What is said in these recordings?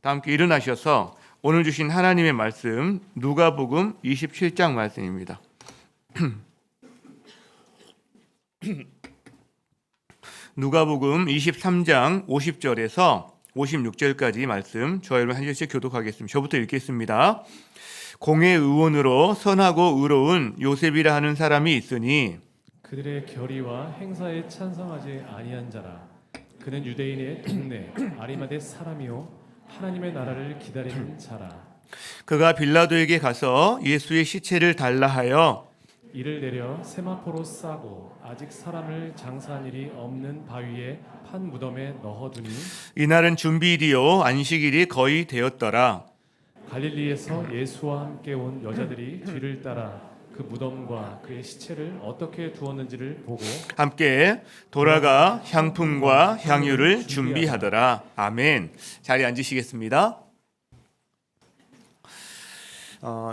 다 함께 일어나셔서 오늘 주신 하나님의 말씀 누가복음 27장 말씀입니다. 누가복음 23장 50절에서 56절까지 말씀 저와 여러분 한 절씩 교독하겠습니다. 저부터 읽겠습니다. 공의 의원으로 선하고 의로운 요셉이라 하는 사람이 있으니 그들의 결의와 행사에 찬성하지 아니한 자라. 그는 유대인의 동네 아리마대 사람이요 하나님의 나라를 기다리는 자라. 그가 빌라도에게 가서 예수의 시체를 달라 하여 이를 내려 세마포로 싸고 아직 사람을 장사한 일이 없는 바위에 판 무덤에 넣어두니 이날은 준비일이요 안식일이 거의 되었더라. 갈릴리에서 예수와 함께 온 여자들이 뒤를 따라 그 무덤과 그의 시체를 어떻게 두었는지를 보고 함께 돌아가 향품과 향유를 준비하더라. 아멘. 자리에 앉으시겠습니다.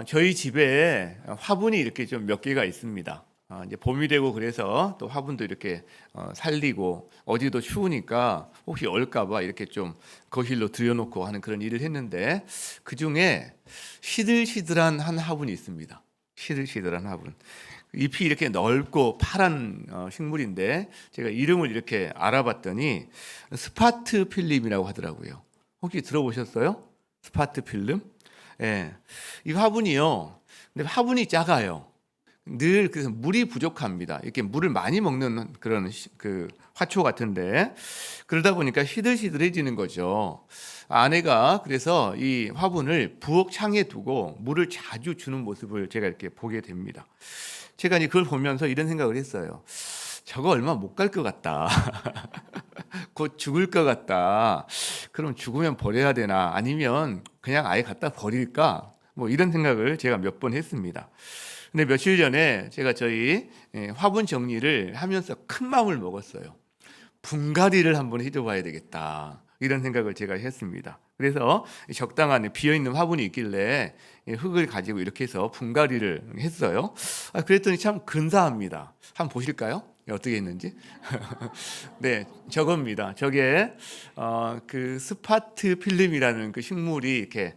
저희 집에 화분이 이렇게 좀 몇 개가 있습니다. 이제 봄이 되고 그래서 또 화분도 이렇게 살리고 어디도 추우니까 혹시 얼까봐 이렇게 좀 거실로 들여놓고 하는 그런 일을 했는데 그 중에 시들시들한 한 화분이 있습니다. 시들시들한 화분. 잎이 이렇게 넓고 파란 식물인데 제가 이름을 이렇게 알아봤더니 스파트 필름이라고 하더라고요. 혹시 들어보셨어요? 스파트 필름? 예, 이 화분이요. 근데 화분이 작아요. 늘 그래서 물이 부족합니다. 이렇게 물을 많이 먹는 그런 그 화초 같은데 그러다 보니까 시들시들해지는 거죠. 아내가 그래서 이 화분을 부엌 창에 두고 물을 자주 주는 모습을 제가 이렇게 보게 됩니다. 제가 이제 그걸 보면서 이런 생각을 했어요. 저거 얼마 못 갈 것 같다. 곧 죽을 것 같다. 그럼 죽으면 버려야 되나? 아니면 그냥 아예 갖다 버릴까? 뭐 이런 생각을 제가 몇 번 했습니다. 근데 며칠 전에 제가 저희 화분 정리를 하면서 큰 마음을 먹었어요. 분갈이를 한번 해줘봐야 되겠다. 이런 생각을 제가 했습니다. 그래서 적당한 비어있는 화분이 있길래 흙을 가지고 이렇게 해서 분갈이를 했어요. 그랬더니 참 근사합니다. 한번 보실까요? 어떻게 했는지. 네, 저겁니다. 저게 그 스파트 필름이라는 그 식물이 이렇게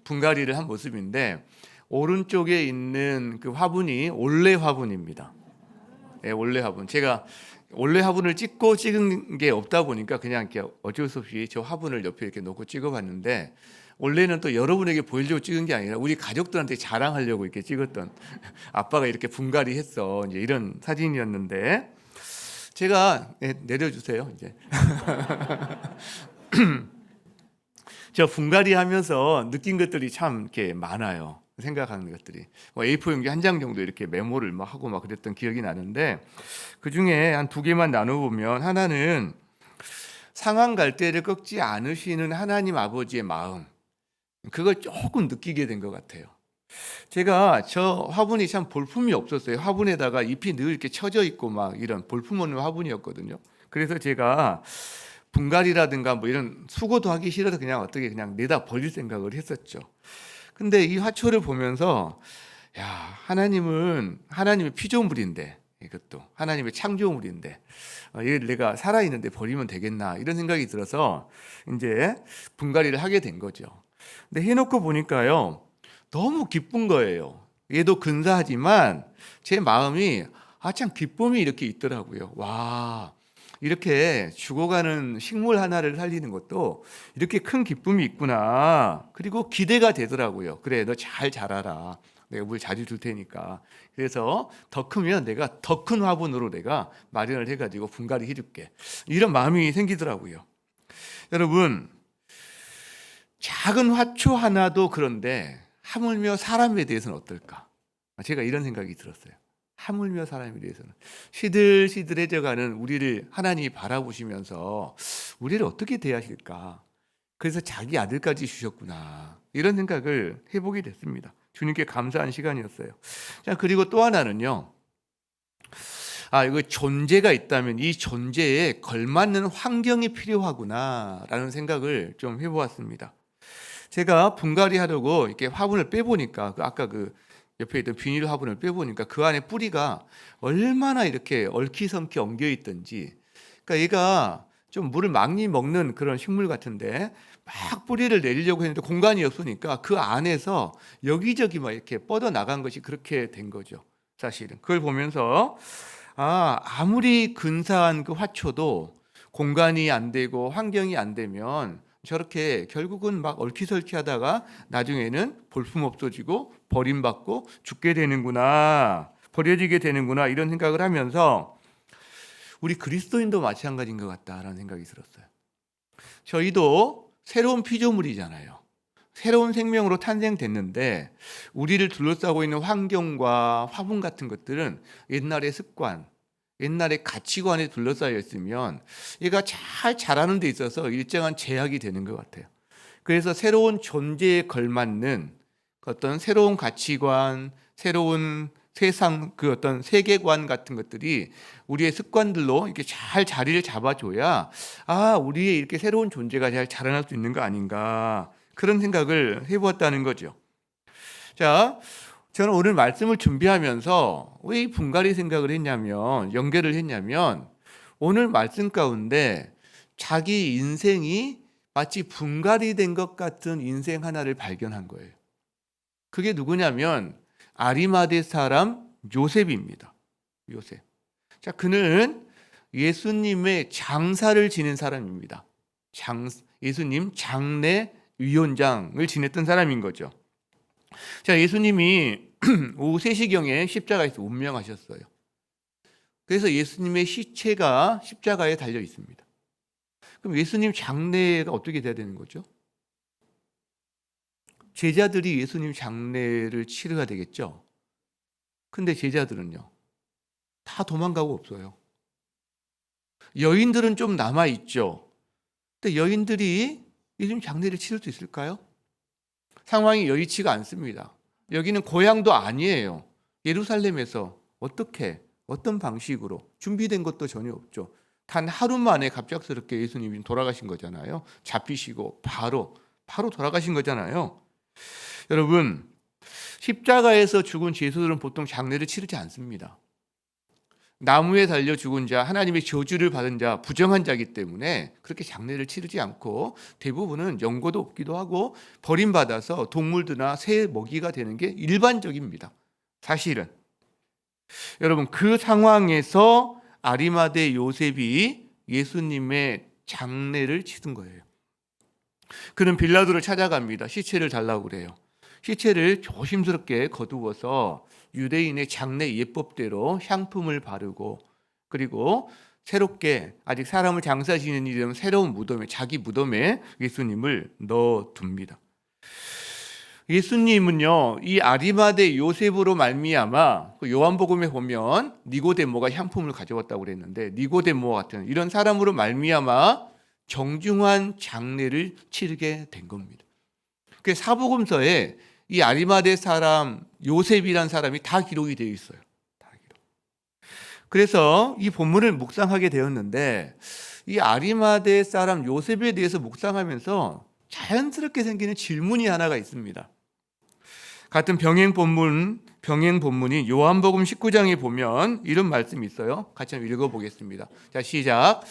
분갈이를 한 모습인데 오른쪽에 있는 그 화분이 올레 화분입니다. 올레 화분. 제가 올레 화분을 찍은 게 없다 보니까 그냥 이렇게 어쩔 수 없이 저 화분을 옆에 이렇게 놓고 찍어봤는데 원래는 또 여러분에게 보이려고 찍은 게 아니라 우리 가족들한테 자랑하려고 이렇게 찍었던 아빠가 이렇게 분갈이 했어. 이제 이런 사진이었는데 제가 내려주세요. 이제 저 분갈이 하면서 느낀 것들이 참 이렇게 많아요. 생각하는 것들이 A4 용지 한 장 정도 이렇게 메모를 막 하고 막 그랬던 기억이 나는데 그 중에 한 두 개만 나눠보면 하나는 상한 갈대를 꺾지 않으시는 하나님 아버지의 마음 그걸 조금 느끼게 된 것 같아요. 제가 저 화분이 참 볼품이 없었어요. 화분에다가 잎이 늘 이렇게 쳐져 있고 막 이런 볼품 없는 화분이었거든요. 그래서 제가 분갈이라든가 뭐 이런 수고도 하기 싫어서 그냥 어떻게 그냥 내다 버릴 생각을 했었죠. 근데 이 화초를 보면서 야, 하나님은 하나님의 피조물인데 이것도 하나님의 창조물인데 얘를 내가 살아있는데 버리면 되겠나 이런 생각이 들어서 이제 분갈이를 하게 된 거죠. 근데 해놓고 보니까요 너무 기쁜 거예요. 얘도 근사하지만 제 마음이 참 기쁨이 이렇게 있더라고요. 와, 이렇게 죽어가는 식물 하나를 살리는 것도 이렇게 큰 기쁨이 있구나. 그리고 기대가 되더라고요. 그래, 너 잘 자라라. 내가 물 자주 줄 테니까. 그래서 더 크면 내가 더 큰 화분으로 내가 마련을 해가지고 분갈이 해줄게. 이런 마음이 생기더라고요. 여러분, 작은 화초 하나도 그런데 하물며 사람에 대해서는 어떨까? 제가 이런 생각이 들었어요. 하물며 사람에 대해서는 시들시들해져가는 우리를 하나님이 바라보시면서 우리를 어떻게 대하실까? 그래서 자기 아들까지 주셨구나 이런 생각을 해보게 됐습니다. 주님께 감사한 시간이었어요. 자, 그리고 또 하나는요. 이거 존재가 있다면 이 존재에 걸맞는 환경이 필요하구나라는 생각을 좀 해보았습니다. 제가 분갈이 하려고 이렇게 화분을 빼보니까 아까 그 옆에 있던 비닐 화분을 빼보니까 그 안에 뿌리가 얼마나 이렇게 얽히성키 엉겨 있던지. 그러니까 얘가 좀 물을 많이 먹는 그런 식물 같은데 막 뿌리를 내리려고 했는데 공간이 없으니까 그 안에서 여기저기 막 이렇게 뻗어 나간 것이 그렇게 된 거죠. 사실은 그걸 보면서 아무리 근사한 그 화초도 공간이 안 되고 환경이 안 되면 저렇게 결국은 막 얽히설키하다가 나중에는 볼품 없어지고 버림받고 죽게 되는구나, 버려지게 되는구나, 이런 생각을 하면서 우리 그리스도인도 마찬가지인 것 같다라는 생각이 들었어요. 저희도 새로운 피조물이잖아요. 새로운 생명으로 탄생됐는데 우리를 둘러싸고 있는 환경과 화분 같은 것들은 옛날의 습관, 옛날의 가치관에 둘러싸여 있으면 얘가 잘 자라는 데 있어서 일정한 제약이 되는 것 같아요. 그래서 새로운 존재에 걸맞는 어떤 새로운 가치관, 새로운 세상, 그 어떤 세계관 같은 것들이 우리의 습관들로 이렇게 잘 자리를 잡아줘야 우리의 이렇게 새로운 존재가 잘 자라날 수 있는 거 아닌가, 그런 생각을 해보았다는 거죠. 자, 저는 오늘 말씀을 준비하면서 왜 이 분갈이 생각을 했냐면, 연결을 했냐면, 오늘 말씀 가운데 자기 인생이 마치 분갈이 된 것 같은 인생 하나를 발견한 거예요. 그게 누구냐면 아리마대 사람 요셉입니다. 요셉. 자, 그는 예수님의 장사를 지낸 사람입니다. 예수님 장례 위원장을 지냈던 사람인 거죠. 자, 예수님이 오후 3시경에 십자가에서 운명하셨어요. 그래서 예수님의 시체가 십자가에 달려 있습니다. 그럼 예수님 장례가 어떻게 돼야 되는 거죠? 제자들이 예수님 장례를 치러야 되겠죠. 근데 제자들은요, 다 도망가고 없어요. 여인들은 좀 남아 있죠. 근데 여인들이 예수님 장례를 치를 수 있을까요? 상황이 여의치가 않습니다. 여기는 고향도 아니에요. 예루살렘에서 어떤 방식으로 준비된 것도 전혀 없죠. 단 하루 만에 갑작스럽게 예수님이 돌아가신 거잖아요. 잡히시고 바로 돌아가신 거잖아요. 여러분, 십자가에서 죽은 죄수들은 보통 장례를 치르지 않습니다. 나무에 달려 죽은 자, 하나님의 저주를 받은 자, 부정한 자이기 때문에 그렇게 장례를 치르지 않고 대부분은 연고도 없기도 하고 버림받아서 동물들이나 새 먹이가 되는 게 일반적입니다. 사실은. 여러분, 그 상황에서 아리마대 요셉이 예수님의 장례를 치른 거예요. 그는 빌라도를 찾아갑니다. 시체를 달라고 그래요. 시체를 조심스럽게 거두어서 유대인의 장례 예법대로 향품을 바르고, 그리고 새롭게 아직 사람을 장사하시는 일이라면 새로운 무덤에, 자기 무덤에 예수님을 넣어둡니다. 예수님은요, 이 아리마대 요셉으로 말미암아 요한복음에 보면 니고데모가 향품을 가져왔다고 그랬는데, 니고데모 같은 이런 사람으로 말미암아 정중한 장례를 치르게 된 겁니다. 그 사복음서에 이 아리마대 사람 요셉이란 사람이 다 기록이 되어 있어요. 다 기록. 그래서 이 본문을 묵상하게 되었는데, 이 아리마대 사람 요셉에 대해서 묵상하면서 자연스럽게 생기는 질문이 하나가 있습니다. 같은 병행 본문이 요한복음 19장에 보면 이런 말씀이 있어요. 같이 한번 읽어보겠습니다. 자, 시작.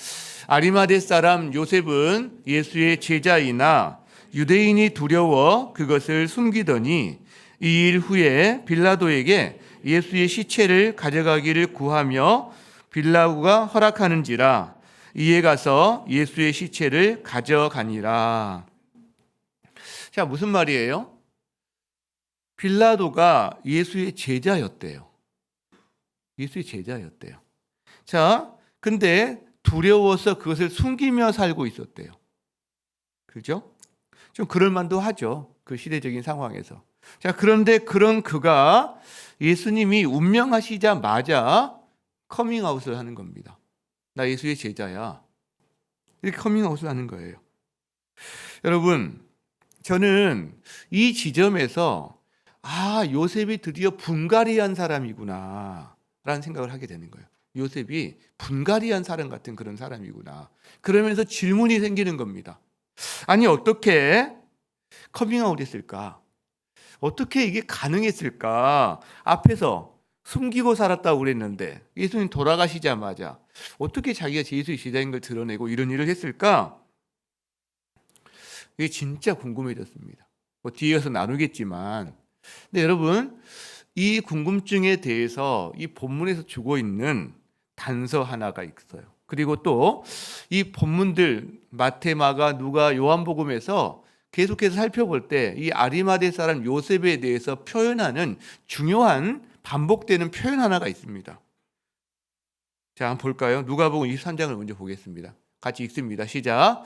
아리마대 사람 요셉은 예수의 제자이나 유대인이 두려워 그것을 숨기더니 이 일 후에 빌라도에게 예수의 시체를 가져가기를 구하며 빌라도가 허락하는지라 이에 가서 예수의 시체를 가져가니라. 자, 무슨 말이에요? 빌라도가 예수의 제자였대요. 예수의 제자였대요. 자, 근데 두려워서 그것을 숨기며 살고 있었대요. 그죠? 좀 그럴만도 하죠. 그 시대적인 상황에서. 자, 그런데 그런 그가 예수님이 운명하시자마자 커밍아웃을 하는 겁니다. 나 예수의 제자야. 이렇게 커밍아웃을 하는 거예요. 여러분, 저는 이 지점에서 요셉이 드디어 분갈이한 사람이구나 라는 생각을 하게 되는 거예요. 요셉이 분갈이한 사람 같은 그런 사람이구나. 그러면서 질문이 생기는 겁니다. 아니, 어떻게 커밍아웃 했을까? 어떻게 이게 가능했을까? 앞에서 숨기고 살았다고 그랬는데 예수님 돌아가시자마자 어떻게 자기가 예수의 제자인 걸 드러내고 이런 일을 했을까? 이게 진짜 궁금해졌습니다. 뭐 뒤에서 나누겠지만, 근데 여러분 이 궁금증에 대해서 이 본문에서 주고 있는 단서 하나가 있어요. 그리고 또 이 본문들 마태, 마가, 누가, 요한복음에서 계속해서 살펴볼 때 이 아리마대 사람 요셉에 대해서 표현하는 중요한 반복되는 표현 하나가 있습니다. 자, 한번 볼까요? 누가복음 23장을 먼저 보겠습니다. 같이 읽습니다. 시작.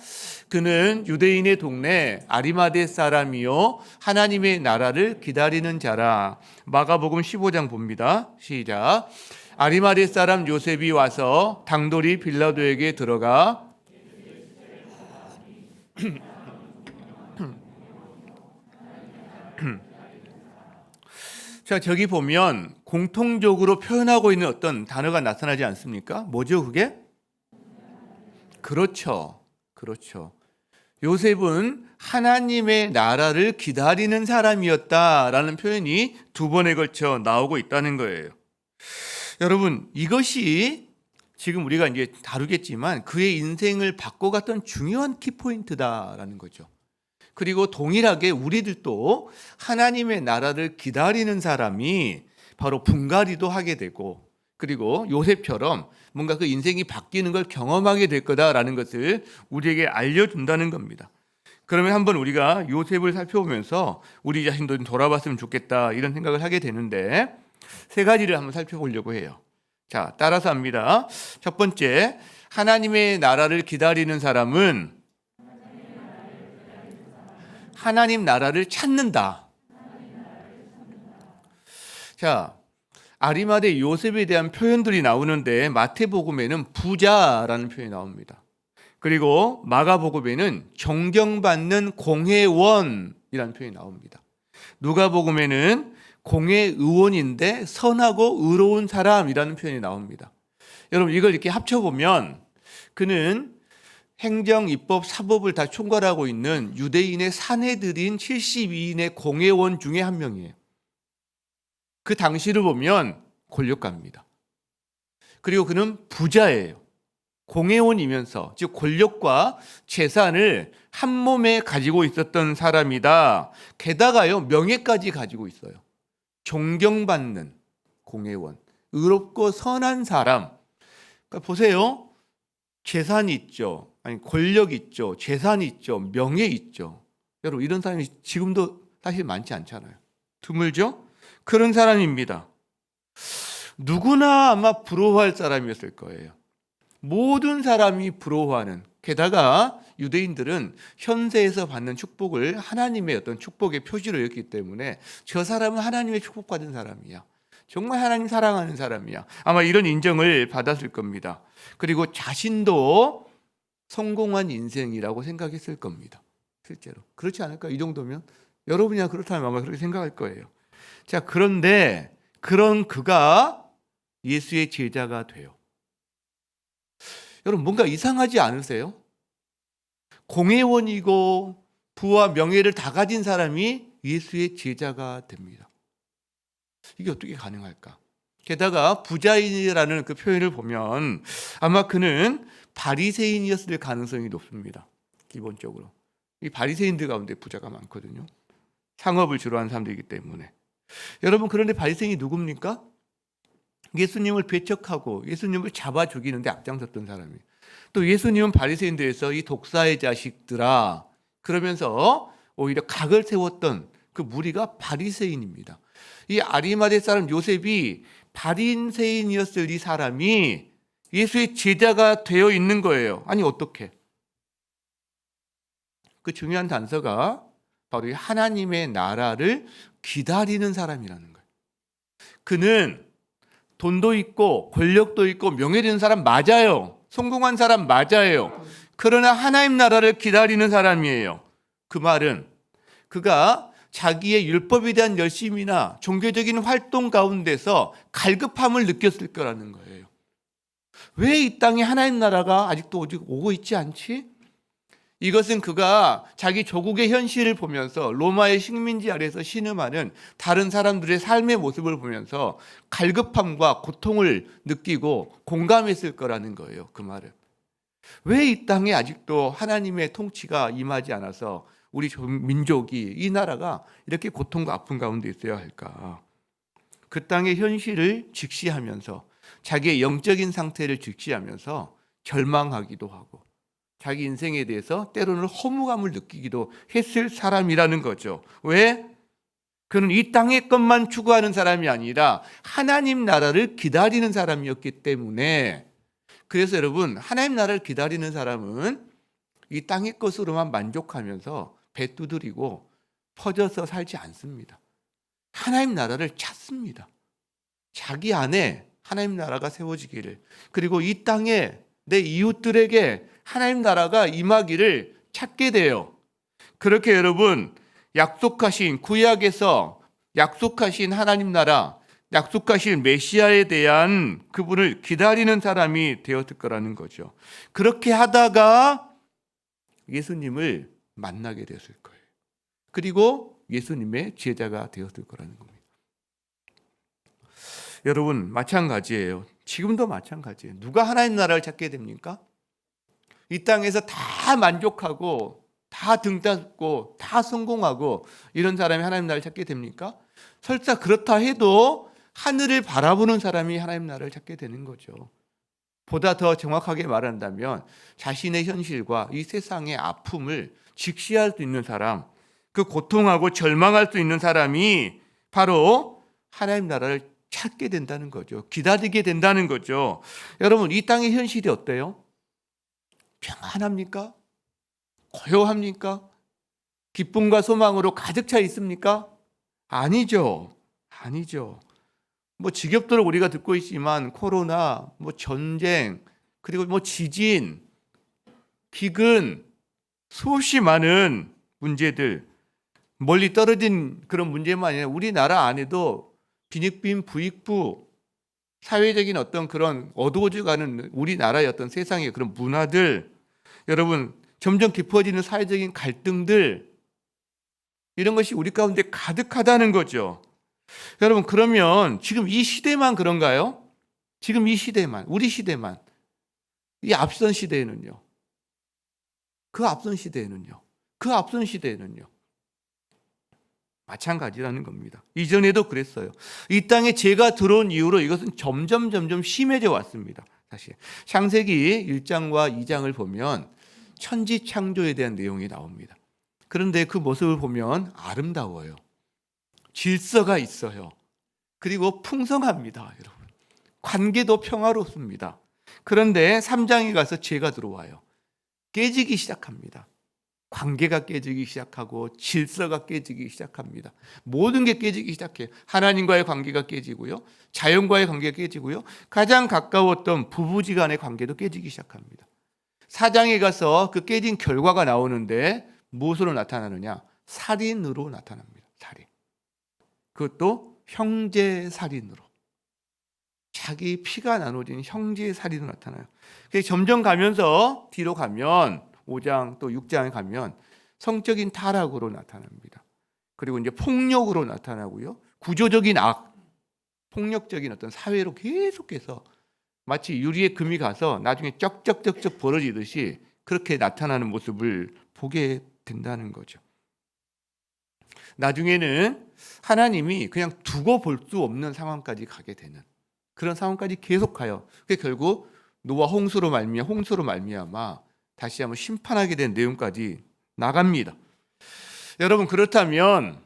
그는 유대인의 동네 아리마대 사람이요 하나님의 나라를 기다리는 자라. 마가복음 15장 봅니다. 시작. 아리마대 사람 요셉이 와서 당돌이 빌라도에게 들어가 자, 저기 보면 공통적으로 표현하고 있는 어떤 단어가 나타나지 않습니까? 뭐죠, 그게? 그렇죠. 그렇죠. 요셉은 하나님의 나라를 기다리는 사람이었다라는 표현이 두 번에 걸쳐 나오고 있다는 거예요. 여러분, 이것이 지금 우리가 이제 다루겠지만 그의 인생을 바꿔갔던 중요한 키포인트다라는 거죠. 그리고 동일하게 우리들도 하나님의 나라를 기다리는 사람이 바로 분갈이도 하게 되고, 그리고 요셉처럼 뭔가 그 인생이 바뀌는 걸 경험하게 될 거다라는 것을 우리에게 알려준다는 겁니다. 그러면 한번 우리가 요셉을 살펴보면서 우리 자신도 좀 돌아봤으면 좋겠다 이런 생각을 하게 되는데, 세 가지를 한번 살펴보려고 해요. 자, 따라서 합니다. 첫 번째, 하나님의 나라를 기다리는 사람은 하나님 나라를 찾는다. 자, 아리마대 요셉에 대한 표현들이 나오는데 마태복음에는 부자라는 표현이 나옵니다. 그리고 마가복음에는 존경받는 공회원이라는 표현이 나옵니다. 누가복음에는 공회의원인데 선하고 의로운 사람이라는 표현이 나옵니다. 여러분, 이걸 이렇게 합쳐보면 그는 행정, 입법, 사법을 다 총괄하고 있는 유대인의 사내들인 72인의 공회원 중에 한 명이에요. 그 당시를 보면 권력가입니다. 그리고 그는 부자예요. 공회원이면서, 즉 권력과 재산을 한 몸에 가지고 있었던 사람이다. 게다가요, 명예까지 가지고 있어요. 존경받는 공회원, 의롭고 선한 사람. 그러니까 보세요. 재산이 있죠. 아니, 권력 있죠. 재산이 있죠. 명예 있죠. 여러분, 이런 사람이 지금도 사실 많지 않잖아요. 드물죠? 그런 사람입니다. 누구나 아마 부러워할 사람이었을 거예요. 모든 사람이 부러워하는, 게다가 유대인들은 현세에서 받는 축복을 하나님의 어떤 축복의 표시로 여겼기 때문에 저 사람은 하나님의 축복받은 사람이야. 정말 하나님 사랑하는 사람이야. 아마 이런 인정을 받았을 겁니다. 그리고 자신도 성공한 인생이라고 생각했을 겁니다. 실제로. 그렇지 않을까? 이 정도면? 여러분이야 그렇다면 아마 그렇게 생각할 거예요. 자, 그런데 그런 그가 예수의 제자가 돼요. 여러분, 뭔가 이상하지 않으세요? 공회원이고 부와 명예를 다 가진 사람이 예수의 제자가 됩니다. 이게 어떻게 가능할까? 게다가 부자인이라는 그 표현을 보면 아마 그는 바리새인이었을 가능성이 높습니다. 기본적으로. 이 바리새인들 가운데 부자가 많거든요. 상업을 주로 하는 사람들이기 때문에. 여러분, 그런데 바리새인이 누굽니까? 예수님을 배척하고 예수님을 잡아 죽이는데 앞장섰던 사람이에요. 또 예수님은 바리새인들에서 이 독사의 자식들아 그러면서 오히려 각을 세웠던 그 무리가 바리새인입니다. 이 아리마대 사람 요셉이 바리새인이었을 이 사람이 예수의 제자가 되어 있는 거예요. 아니, 어떻게? 그 중요한 단서가 바로 이 하나님의 나라를 기다리는 사람이라는 거예요. 그는 돈도 있고 권력도 있고 명예도 있는 사람 맞아요. 성공한 사람 맞아요. 그러나 하나님 나라를 기다리는 사람이에요. 그 말은 그가 자기의 율법에 대한 열심이나 종교적인 활동 가운데서 갈급함을 느꼈을 거라는 거예요. 왜 이 땅에 하나님 나라가 아직도 오고 있지 않지? 이것은 그가 자기 조국의 현실을 보면서 로마의 식민지 아래서 신음하는 다른 사람들의 삶의 모습을 보면서 갈급함과 고통을 느끼고 공감했을 거라는 거예요. 그 말은. 왜 이 땅에 아직도 하나님의 통치가 임하지 않아서 우리 민족이, 이 나라가 이렇게 고통과 아픔 가운데 있어야 할까? 그 땅의 현실을 직시하면서 자기의 영적인 상태를 직시하면서 절망하기도 하고 자기 인생에 대해서 때로는 허무감을 느끼기도 했을 사람이라는 거죠. 왜? 그는 이 땅의 것만 추구하는 사람이 아니라 하나님 나라를 기다리는 사람이었기 때문에, 그래서 여러분, 하나님 나라를 기다리는 사람은 이 땅의 것으로만 만족하면서 배 두드리고 퍼져서 살지 않습니다. 하나님 나라를 찾습니다. 자기 안에 하나님 나라가 세워지기를, 그리고 이 땅에 내 이웃들에게 하나님 나라가 임하기를 찾게 돼요. 그렇게 여러분, 약속하신 구약에서 약속하신 하나님 나라, 약속하신 메시아에 대한 그분을 기다리는 사람이 되었을 거라는 거죠. 그렇게 하다가 예수님을 만나게 되었을 거예요. 그리고 예수님의 제자가 되었을 거라는 겁니다. 여러분, 마찬가지예요. 지금도 마찬가지예요. 누가 하나님 나라를 찾게 됩니까? 이 땅에서 다 만족하고 다 등따고 다 성공하고 이런 사람이 하나님 나라를 찾게 됩니까? 설사 그렇다 해도 하늘을 바라보는 사람이 하나님 나라를 찾게 되는 거죠. 보다 더 정확하게 말한다면 자신의 현실과 이 세상의 아픔을 직시할 수 있는 사람, 그 고통하고 절망할 수 있는 사람이 바로 하나님 나라를 찾게 된다는 거죠. 기다리게 된다는 거죠. 여러분, 이 땅의 현실이 어때요? 평안합니까? 고요합니까? 기쁨과 소망으로 가득 차 있습니까? 아니죠. 아니죠. 뭐 직업들을 우리가 듣고 있지만 코로나, 뭐 전쟁, 그리고 뭐 지진, 기근, 수없이 많은 문제들, 멀리 떨어진 그런 문제만 아니라 우리나라 안에도 빈익빈 부익부, 사회적인 어떤 그런 어두워져가는 우리나라의 어떤 세상의 그런 문화들, 여러분, 점점 깊어지는 사회적인 갈등들, 이런 것이 우리 가운데 가득하다는 거죠. 여러분, 그러면 지금 이 시대만 그런가요? 지금 이 시대만, 우리 시대만. 이 앞선 시대에는요? 그 앞선 시대에는요? 그 앞선 시대에는요? 마찬가지라는 겁니다. 이전에도 그랬어요. 이 땅에 죄가 들어온 이후로 이것은 점점 심해져 왔습니다. 사실 창세기 1장과 2장을 보면 천지 창조에 대한 내용이 나옵니다. 그런데 그 모습을 보면 아름다워요. 질서가 있어요. 그리고 풍성합니다, 여러분. 관계도 평화롭습니다. 그런데 3장에 가서 죄가 들어와요. 깨지기 시작합니다. 관계가 깨지기 시작하고 질서가 깨지기 시작합니다. 모든 게 깨지기 시작해요. 하나님과의 관계가 깨지고요. 자연과의 관계가 깨지고요. 가장 가까웠던 부부지간의 관계도 깨지기 시작합니다. 4장에 가서 그 깨진 결과가 나오는데 무엇으로 나타나느냐? 살인으로 나타납니다. 살인. 그것도 형제 살인으로. 자기 피가 나눠진 형제 살인으로 나타나요. 점점 가면서 뒤로 가면 5장 또 6장에 가면 성적인 타락으로 나타납니다. 그리고 이제 폭력으로 나타나고요. 구조적인 악, 폭력적인 어떤 사회로 계속해서 마치 유리에 금이 가서 나중에 쩍쩍쩍쩍 벌어지듯이 그렇게 나타나는 모습을 보게 된다는 거죠. 나중에는 하나님이 그냥 두고 볼 수 없는 상황까지 가게 되는 그런 상황까지 계속 가요. 그게 결국 노아 홍수로 말미암아 다시 한번 심판하게 된 내용까지 나갑니다. 여러분, 그렇다면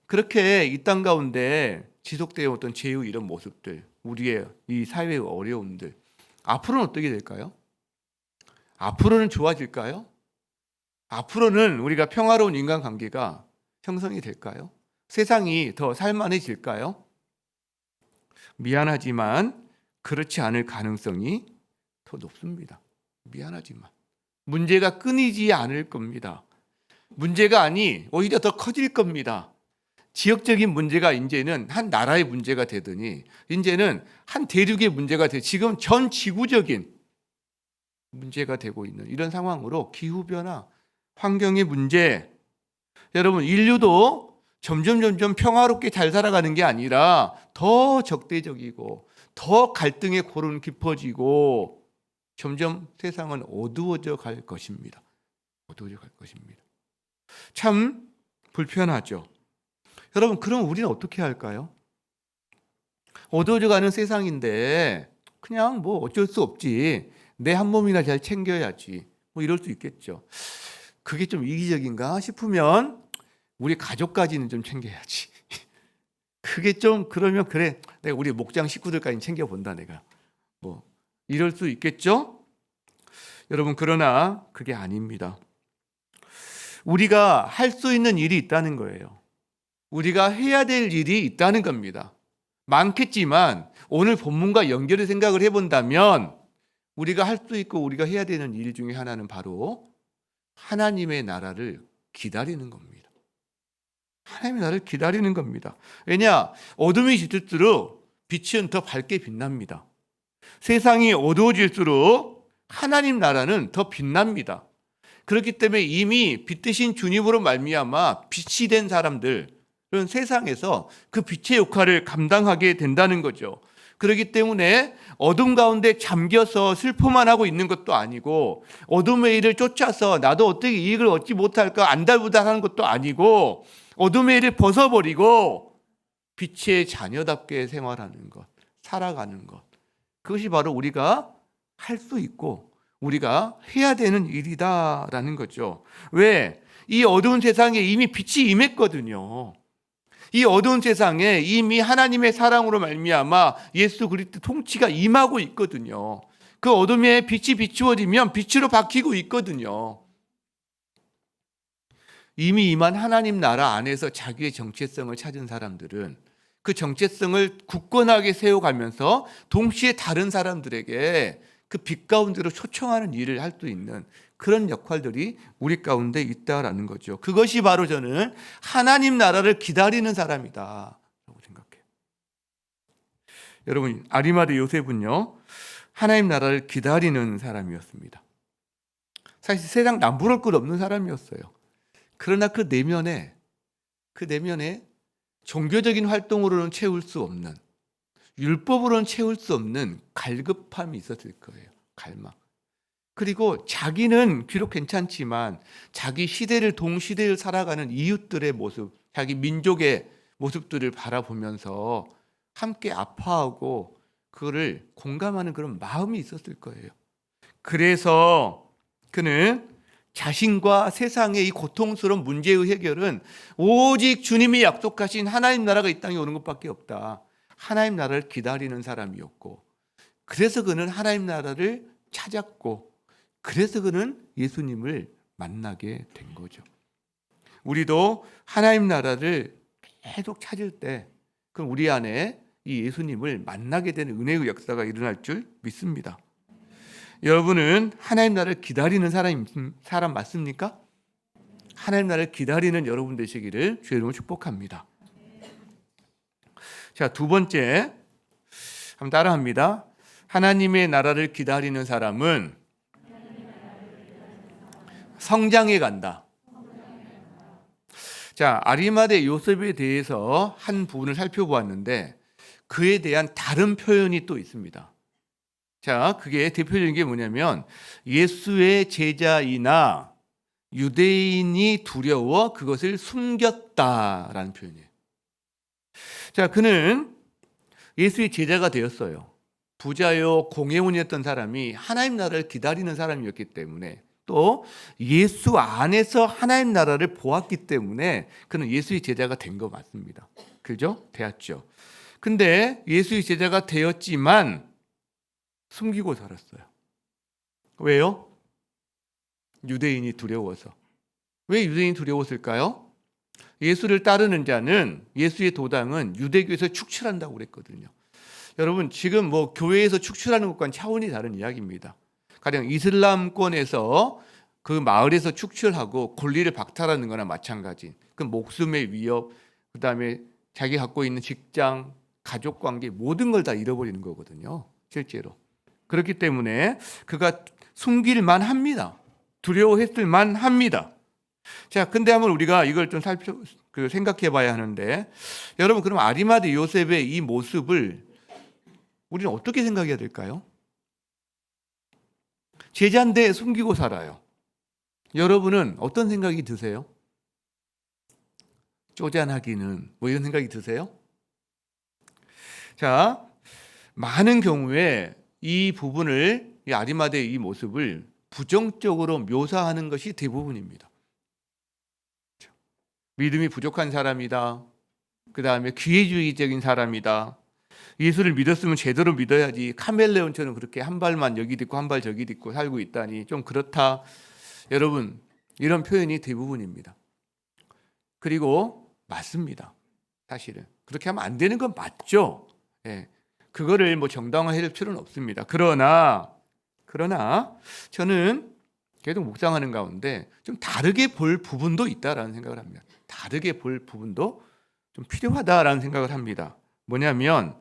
그렇게 이 땅 가운데 지속되어 왔던 죄의 이런 모습들, 우리의 이 사회의 어려움들, 앞으로는 어떻게 될까요? 앞으로는 좋아질까요? 앞으로는 우리가 평화로운 인간관계가 형성이 될까요? 세상이 더 살만해질까요? 미안하지만 그렇지 않을 가능성이 더 높습니다. 미안하지만 문제가 끊이지 않을 겁니다. 문제가 아니 오히려 더 커질 겁니다. 지역적인 문제가 이제는 한 나라의 문제가 되더니 이제는 한 대륙의 문제가 돼 지금 전 지구적인 문제가 되고 있는 이런 상황으로 기후변화, 환경의 문제, 여러분, 인류도 점점 평화롭게 잘 살아가는 게 아니라 더 적대적이고 더 갈등의 골은 깊어지고 점점 세상은 어두워져 갈 것입니다. 어두워져 갈 것입니다. 참 불편하죠. 여러분, 그럼 우리는 어떻게 할까요? 어두워져가는 세상인데 그냥 뭐 어쩔 수 없지. 내 한 몸이나 잘 챙겨야지. 뭐 이럴 수 있겠죠. 그게 좀 이기적인가 싶으면 우리 가족까지는 좀 챙겨야지. 그게 좀 그러면 그래. 내가 우리 목장 식구들까지 챙겨본다 내가. 뭐 이럴 수 있겠죠? 여러분, 그러나 그게 아닙니다. 우리가 할 수 있는 일이 있다는 거예요. 우리가 해야 될 일이 있다는 겁니다. 많겠지만 오늘 본문과 연결해 생각을 해본다면 우리가 할 수 있고 우리가 해야 되는 일 중에 하나는 바로 하나님의 나라를 기다리는 겁니다. 하나님의 나라를 기다리는 겁니다. 왜냐? 어둠이 짙을수록 빛은 더 밝게 빛납니다. 세상이 어두워질수록 하나님 나라는 더 빛납니다. 그렇기 때문에 이미 빛 대신 주님으로 말미암아 빛이 된 사람들은 세상에서 그 빛의 역할을 감당하게 된다는 거죠. 그렇기 때문에 어둠 가운데 잠겨서 슬퍼만 하고 있는 것도 아니고 어둠의 일을 쫓아서 나도 어떻게 이익을 얻지 못할까 안달부달하는 것도 아니고 어둠의 일을 벗어버리고 빛의 자녀답게 생활하는 것, 살아가는 것, 그것이 바로 우리가 할 수 있고 우리가 해야 되는 일이다라는 거죠. 왜? 이 어두운 세상에 이미 빛이 임했거든요. 이 어두운 세상에 이미 하나님의 사랑으로 말미암아 예수 그리스도 통치가 임하고 있거든요. 그 어둠에 빛이 비추어지면 빛으로 바뀌고 있거든요. 이미 임한 하나님 나라 안에서 자기의 정체성을 찾은 사람들은 그 정체성을 굳건하게 세워가면서 동시에 다른 사람들에게 그 빛 가운데로 초청하는 일을 할 수 있는 그런 역할들이 우리 가운데 있다라는 거죠. 그것이 바로 저는 하나님 나라를 기다리는 사람이다 라고 생각해요. 여러분, 아리마대 요셉은요 하나님 나라를 기다리는 사람이었습니다. 사실 세상 남부를 것 없는 사람이었어요. 그러나 그 내면에 종교적인 활동으로는 채울 수 없는, 율법으로는 채울 수 없는 갈급함이 있었을 거예요. 갈망. 그리고 자기는 비록 괜찮지만 자기 시대를 동시대를 살아가는 이웃들의 모습, 자기 민족의 모습들을 바라보면서 함께 아파하고 그거를 공감하는 그런 마음이 있었을 거예요. 그래서 그는 자신과 세상의 이 고통스러운 문제의 해결은 오직 주님이 약속하신 하나님 나라가 이 땅에 오는 것밖에 없다. 하나님 나라를 기다리는 사람이었고, 그래서 그는 하나님 나라를 찾았고, 그래서 그는 예수님을 만나게 된 거죠. 우리도 하나님 나라를 계속 찾을 때 그럼 우리 안에 이 예수님을 만나게 되는 은혜의 역사가 일어날 줄 믿습니다. 여러분은 하나님 나라를 기다리는 사람 맞습니까? 하나님 나라를 기다리는 여러분 되시기를 주의 이름으로 축복합니다. 자, 두 번째 한번 따라합니다. 하나님의 나라를 기다리는 사람은 성장해 간다. 자, 아리마대 요셉에 대해서 한 부분을 살펴보았는데 그에 대한 다른 표현이 또 있습니다. 자, 그게 대표적인 게 뭐냐면 예수의 제자이나 유대인이 두려워 그것을 숨겼다라는 표현이에요. 자, 그는 예수의 제자가 되었어요. 부자요 공회원이었던 사람이 하나님 나라를 기다리는 사람이었기 때문에 또 예수 안에서 하나님 나라를 보았기 때문에 그는 예수의 제자가 된 거 맞습니다. 그죠? 되었죠. 근데 예수의 제자가 되었지만 숨기고 살았어요. 왜요? 유대인이 두려워서. 왜 유대인이 두려웠을까요? 예수를 따르는 자는, 예수의 도당은 유대교에서 축출한다고 그랬거든요. 여러분, 지금 뭐 교회에서 축출하는 것과는 차원이 다른 이야기입니다. 가령 이슬람권에서 그 마을에서 축출하고 권리를 박탈하는 거나 마찬가지. 그 목숨의 위협, 그다음에 자기 갖고 있는 직장, 가족 관계 모든 걸 다 잃어버리는 거거든요. 실제로. 그렇기 때문에 그가 숨길만 합니다. 두려워했을 만 합니다. 자, 근데 한번 우리가 이걸 좀 생각해 봐야 하는데, 여러분, 그럼 아리마대 요셉의 이 모습을 우리는 어떻게 생각해야 될까요? 제자인데 숨기고 살아요. 여러분은 어떤 생각이 드세요? 쪼잔하기는 뭐 이런 생각이 드세요? 자, 많은 경우에 이 부분을 이 아리마대의 이 모습을 부정적으로 묘사하는 것이 대부분입니다. 믿음이 부족한 사람이다. 그 다음에 기회주의적인 사람이다. 예수를 믿었으면 제대로 믿어야지. 카멜레온처럼 그렇게 한 발만 여기 딛고 한 발 저기 딛고 살고 있다니 좀 그렇다. 여러분, 이런 표현이 대부분입니다. 그리고 맞습니다. 사실은 그렇게 하면 안 되는 건 맞죠. 예, 그거를 뭐 정당화할 필요는 없습니다. 그러나 저는 계속 묵상하는 가운데 좀 다르게 볼 부분도 있다라는 생각을 합니다. 다르게 볼 부분도 좀 필요하다라는 생각을 합니다. 뭐냐면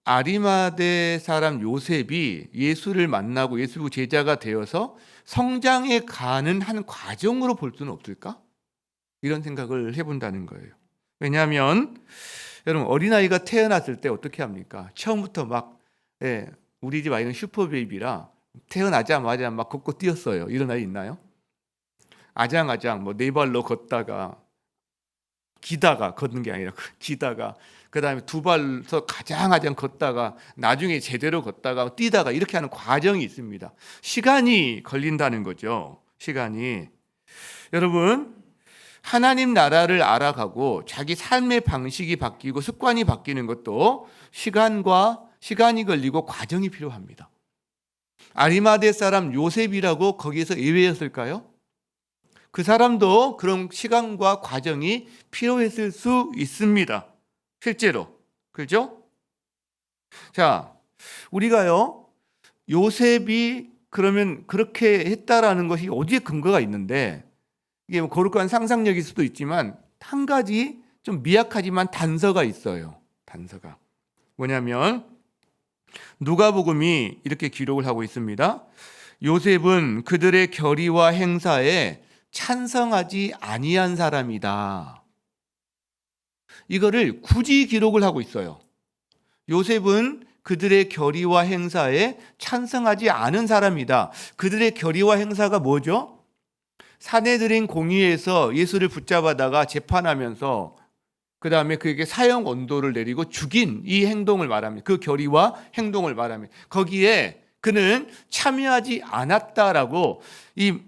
아리마대 사람 요셉이 예수를 만나고 예수 제자가 되어서 성장해 가는 한 과정으로 볼 수는 없을까? 이런 생각을 해본다는 거예요. 왜냐하면 여러분 어린아이가 태어났을 때 어떻게 합니까? 처음부터 막 우리 집 아이는 슈퍼베이비라 태어나자마자 막 걷고 뛰었어요. 이런 아이 있나요? 아장아장 뭐 네 발로 걷다가 기다가 걷는 게 아니라 기다가 그다음에 두 발서 가장가장 걷다가 나중에 제대로 걷다가 뛰다가 이렇게 하는 과정이 있습니다. 시간이 걸린다는 거죠. 시간이. 여러분 하나님 나라를 알아가고 자기 삶의 방식이 바뀌고 습관이 바뀌는 것도 시간이 걸리고 과정이 필요합니다. 아리마대 사람 요셉이라고 거기에서 예외였을까요? 그 사람도 그런 시간과 과정이 필요했을 수 있습니다. 실제로. 그렇죠? 자, 우리가요, 요셉이 그러면 그렇게 했다라는 것이 어디에 근거가 있는데, 이게 뭐 거룩한 상상력일 수도 있지만, 한 가지 좀 미약하지만 단서가 있어요. 단서가. 뭐냐면, 누가복음이 이렇게 기록을 하고 있습니다. 요셉은 그들의 결의와 행사에 찬성하지 아니한 사람이다. 이거를 굳이 기록을 하고 있어요. 요셉은 그들의 결의와 행사에 찬성하지 않은 사람이다. 그들의 결의와 행사가 뭐죠? 사내들인 공의에서 예수를 붙잡아다가 재판하면서 그 다음에 그에게 사형 언도를 내리고 죽인 이 행동을 말합니다. 그 결의와 행동을 말합니다. 거기에 그는 참여하지 않았다라고 이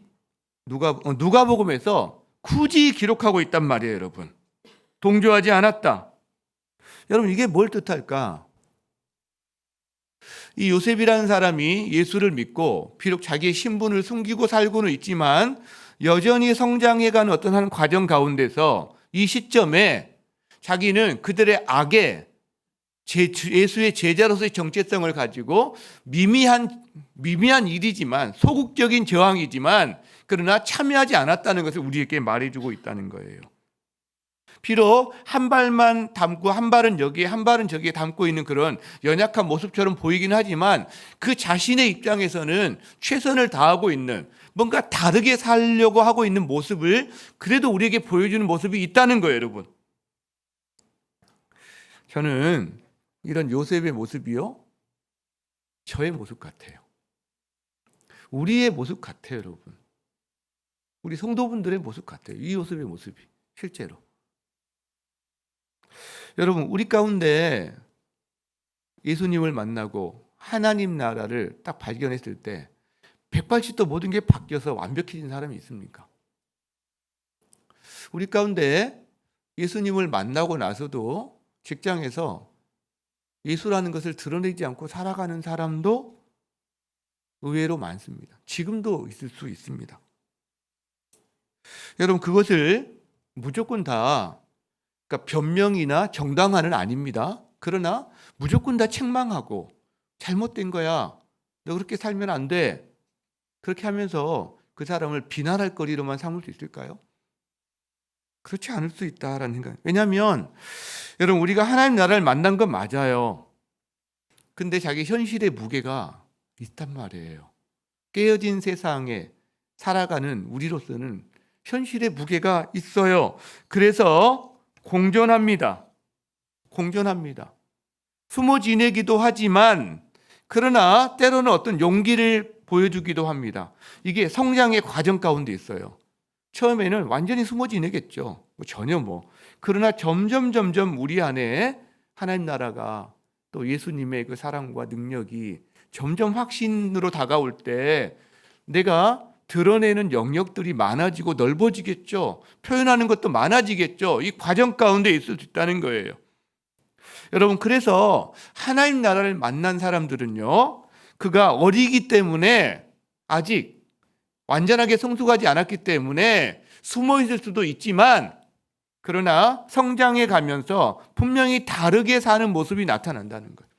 누가복음에서 굳이 기록하고 있단 말이에요, 여러분. 동조하지 않았다. 여러분 이게 뭘 뜻할까? 이 요셉이라는 사람이 예수를 믿고 비록 자기의 신분을 숨기고 살고는 있지만 여전히 성장해가는 어떤 한 과정 가운데서 이 시점에 자기는 그들의 악에 예수의 제자로서의 정체성을 가지고 미미한 일이지만 소극적인 저항이지만 그러나 참여하지 않았다는 것을 우리에게 말해주고 있다는 거예요. 비록 한 발만 담고 한 발은 여기에 한 발은 저기에 담고 있는 그런 연약한 모습처럼 보이긴 하지만 그 자신의 입장에서는 최선을 다하고 있는 뭔가 다르게 살려고 하고 있는 모습을 그래도 우리에게 보여주는 모습이 있다는 거예요, 여러분. 저는 이런 요셉의 모습이요, 저의 모습 같아요. 우리의 모습 같아요, 여러분. 우리 성도분들의 모습 같아요. 이 요셉의 모습이 실제로. 여러분 우리 가운데 예수님을 만나고 하나님 나라를 딱 발견했을 때 180도 모든 게 바뀌어서 완벽해진 사람이 있습니까? 우리 가운데 예수님을 만나고 나서도 직장에서 예수라는 것을 드러내지 않고 살아가는 사람도 의외로 많습니다. 지금도 있을 수 있습니다. 여러분 그것을 무조건 다 그러니까 변명이나 정당화는 아닙니다. 그러나 무조건 다 책망하고 잘못된 거야. 너 그렇게 살면 안 돼. 그렇게 하면서 그 사람을 비난할 거리로만 삼을 수 있을까요? 그렇지 않을 수 있다라는 생각. 왜냐하면 여러분 우리가 하나님 나라를 만난 건 맞아요. 근데 자기 현실의 무게가 있단 말이에요. 깨어진 세상에 살아가는 우리로서는 현실의 무게가 있어요. 그래서 공존합니다. 숨어 지내기도 하지만 그러나 때로는 어떤 용기를 보여주기도 합니다. 이게 성장의 과정 가운데 있어요. 처음에는 완전히 숨어 지내겠죠. 전혀 그러나 점점 우리 안에 하나님 나라가 또 예수님의 그 사랑과 능력이 점점 확신으로 다가올 때 내가 드러내는 영역들이 많아지고 넓어지겠죠. 표현하는 것도 많아지겠죠. 이 과정 가운데 있을 수 있다는 거예요. 여러분, 그래서 하나님 나라를 만난 사람들은요, 그가 어리기 때문에 아직 완전하게 성숙하지 않았기 때문에 숨어 있을 수도 있지만, 그러나 성장해 가면서 분명히 다르게 사는 모습이 나타난다는 거예요.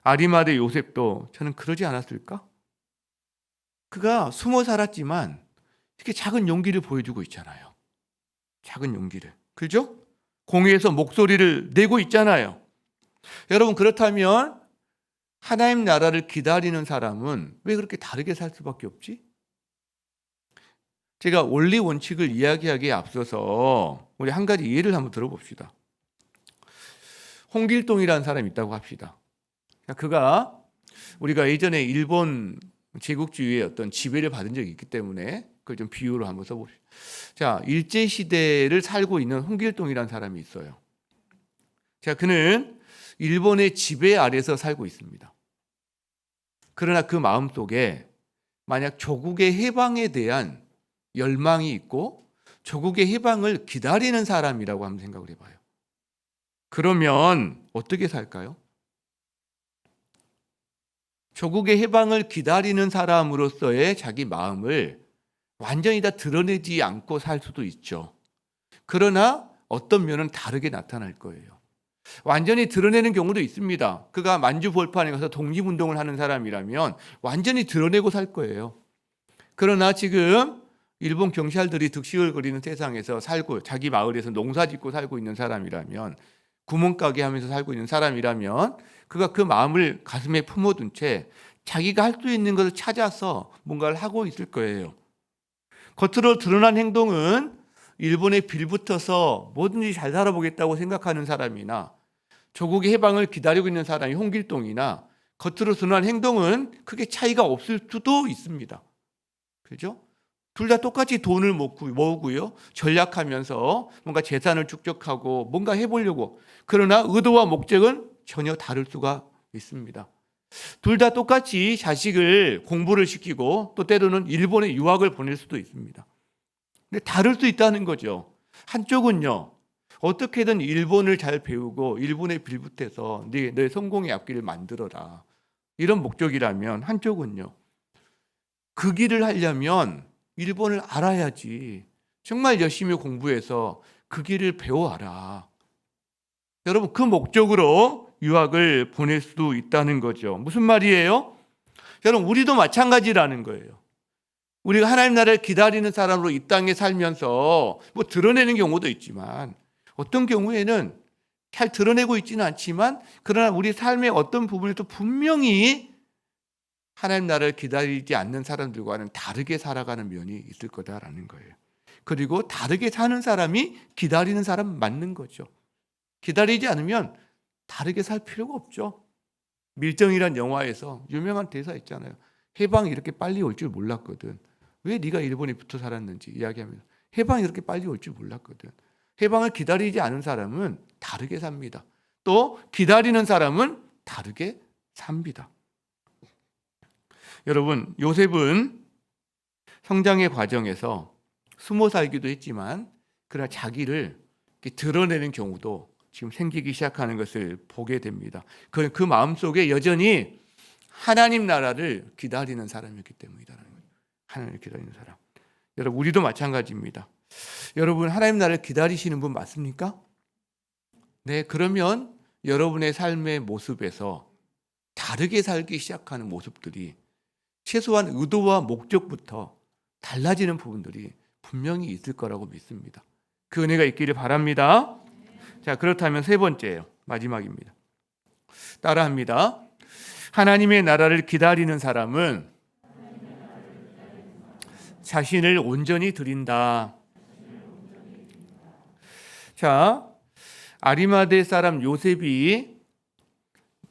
아리마대 요셉도 저는 그러지 않았을까? 그가 숨어 살았지만 이렇게 작은 용기를 보여주고 있잖아요. 작은 용기를. 그죠? 공회에서 목소리를 내고 있잖아요. 여러분, 그렇다면 하나님 나라를 기다리는 사람은 왜 그렇게 다르게 살 수밖에 없지? 제가 원리 원칙을 이야기하기에 앞서서 우리 한 가지 예를 한번 들어봅시다. 홍길동이라는 사람이 있다고 합시다. 그가 우리가 예전에 일본 제국주의의 어떤 지배를 받은 적이 있기 때문에 그걸 좀 비유로 한번 써봅시다. 자, 일제시대를 살고 있는 홍길동이라는 사람이 있어요. 자, 그는 일본의 지배 아래서 살고 있습니다. 그러나 그 마음속에 만약 조국의 해방에 대한 열망이 있고 조국의 해방을 기다리는 사람이라고 한번 생각을 해봐요. 그러면 어떻게 살까요? 조국의 해방을 기다리는 사람으로서의 자기 마음을 완전히 다 드러내지 않고 살 수도 있죠. 그러나 어떤 면은 다르게 나타날 거예요. 완전히 드러내는 경우도 있습니다. 그가 만주벌판에 가서 독립운동을 하는 사람이라면 완전히 드러내고 살 거예요. 그러나 지금 일본 경찰들이 득실을 거리는 세상에서 살고 자기 마을에서 농사 짓고 살고 있는 사람이라면, 구멍가게 하면서 살고 있는 사람이라면 그가 그 마음을 가슴에 품어둔 채 자기가 할 수 있는 것을 찾아서 뭔가를 하고 있을 거예요. 겉으로 드러난 행동은 일본에 빌붙어서 뭐든지 잘 살아보겠다고 생각하는 사람이나 조국의 해방을 기다리고 있는 사람이 홍길동이나 겉으로 드러난 행동은 크게 차이가 없을 수도 있습니다. 그죠? 둘 다 똑같이 돈을 모으고요, 전략하면서 뭔가 재산을 축적하고 뭔가 해보려고, 그러나 의도와 목적은 전혀 다를 수가 있습니다. 둘 다 똑같이 자식을 공부를 시키고 또 때로는 일본에 유학을 보낼 수도 있습니다. 근데 다를 수 있다는 거죠. 한쪽은요, 어떻게든 일본을 잘 배우고 일본에 빌붙어서 내 성공의 앞길을 만들어라, 이런 목적이라면, 한쪽은요, 그 길을 하려면 일본을 알아야지, 정말 열심히 공부해서 그 길을 배워와라. 여러분, 그 목적으로 유학을 보낼 수도 있다는 거죠. 무슨 말이에요? 여러분, 우리도 마찬가지라는 거예요. 우리가 하나님 나라를 기다리는 사람으로 이 땅에 살면서 드러내는 경우도 있지만, 어떤 경우에는 잘 드러내고 있지는 않지만, 그러나 우리 삶의 어떤 부분에서 분명히 하나님 나라를 기다리지 않는 사람들과는 다르게 살아가는 면이 있을 거다라는 거예요. 그리고 다르게 사는 사람이 기다리는 사람 맞는 거죠. 기다리지 않으면 다르게 살 필요가 없죠. 밀정이란 영화에서 유명한 대사 있잖아요. 해방이 이렇게 빨리 올 줄 몰랐거든. 왜 네가 일본에 붙어 살았는지 이야기하면서, 해방이 이렇게 빨리 올 줄 몰랐거든. 해방을 기다리지 않은 사람은 다르게 삽니다. 또 기다리는 사람은 다르게 삽니다. 여러분, 요셉은 성장의 과정에서 숨어 살기도 했지만, 그러나 자기를 이렇게 드러내는 경우도 지금 생기기 시작하는 것을 보게 됩니다. 그 마음속에 여전히 하나님 나라를 기다리는 사람이었기 때문이다라는 거예요. 하나님을 기다리는 사람. 여러분, 우리도 마찬가지입니다. 여러분, 하나님 나라를 기다리시는 분 맞습니까? 네, 그러면 여러분의 삶의 모습에서 다르게 살기 시작하는 모습들이, 최소한 의도와 목적부터 달라지는 부분들이 분명히 있을 거라고 믿습니다. 그 은혜가 있기를 바랍니다. 자, 그렇다면 세 번째예요. 마지막입니다. 따라합니다. 하나님의 나라를 기다리는 사람은 자신을 온전히 드린다. 자, 아리마대 사람 요셉이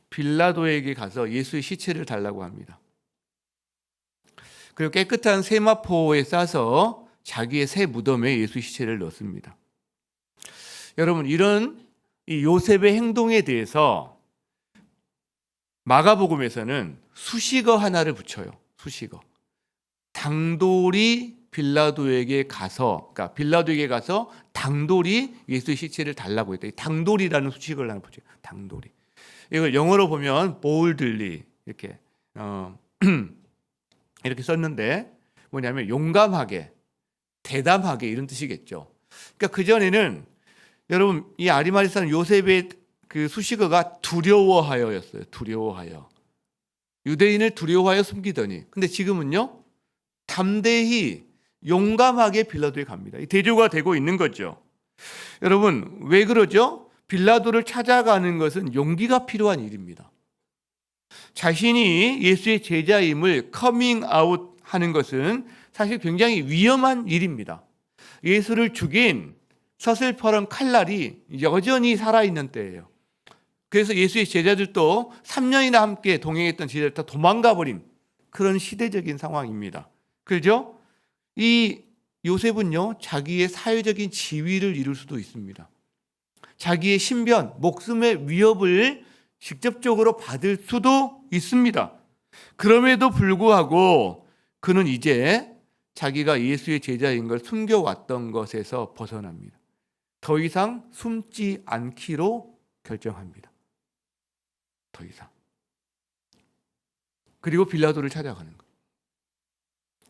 빌라도에게 가서 예수의 시체를 달라고 합니다. 그리고 깨끗한 세마포에 싸서 자기의 새 무덤에 예수 시체를 넣습니다. 여러분, 이런 이 요셉의 행동에 대해서 마가복음에서는 수식어 하나를 붙여요. 수식어. 당돌이 빌라도에게 가서, 그러니까 빌라도에게 가서 당돌이 예수의 시체를 달라고 했다. 이 당돌이라는 수식어를 하나 붙여요. 당돌이. 이걸 영어로 보면 boldly 이렇게 이렇게 썼는데 뭐냐면 용감하게, 대담하게 이런 뜻이겠죠. 그러니까 그 전에는 여러분 이 아리마대 사람 요셉의 그 수식어가 두려워하여였어요. 두려워하여. 유대인을 두려워하여 숨기더니. 근데 지금은요. 담대히 용감하게 빌라도에 갑니다. 대조가 되고 있는 거죠. 여러분 왜 그러죠? 빌라도를 찾아가는 것은 용기가 필요한 일입니다. 자신이 예수의 제자임을 커밍 아웃 하는 것은 사실 굉장히 위험한 일입니다. 예수를 죽인 서슬퍼런 칼날이 여전히 살아있는 때예요. 그래서 예수의 제자들도 3년이나 함께 동행했던 제자들 다 도망가 버린 그런 시대적인 상황입니다. 그렇죠? 이 요셉은요, 자기의 사회적인 지위를 이룰 수도 있습니다. 자기의 신변, 목숨의 위협을 직접적으로 받을 수도 있습니다. 그럼에도 불구하고 그는 이제 자기가 예수의 제자인 걸 숨겨왔던 것에서 벗어납니다. 더 이상 숨지 않기로 결정합니다. 더 이상. 그리고 빌라도를 찾아가는 거예요.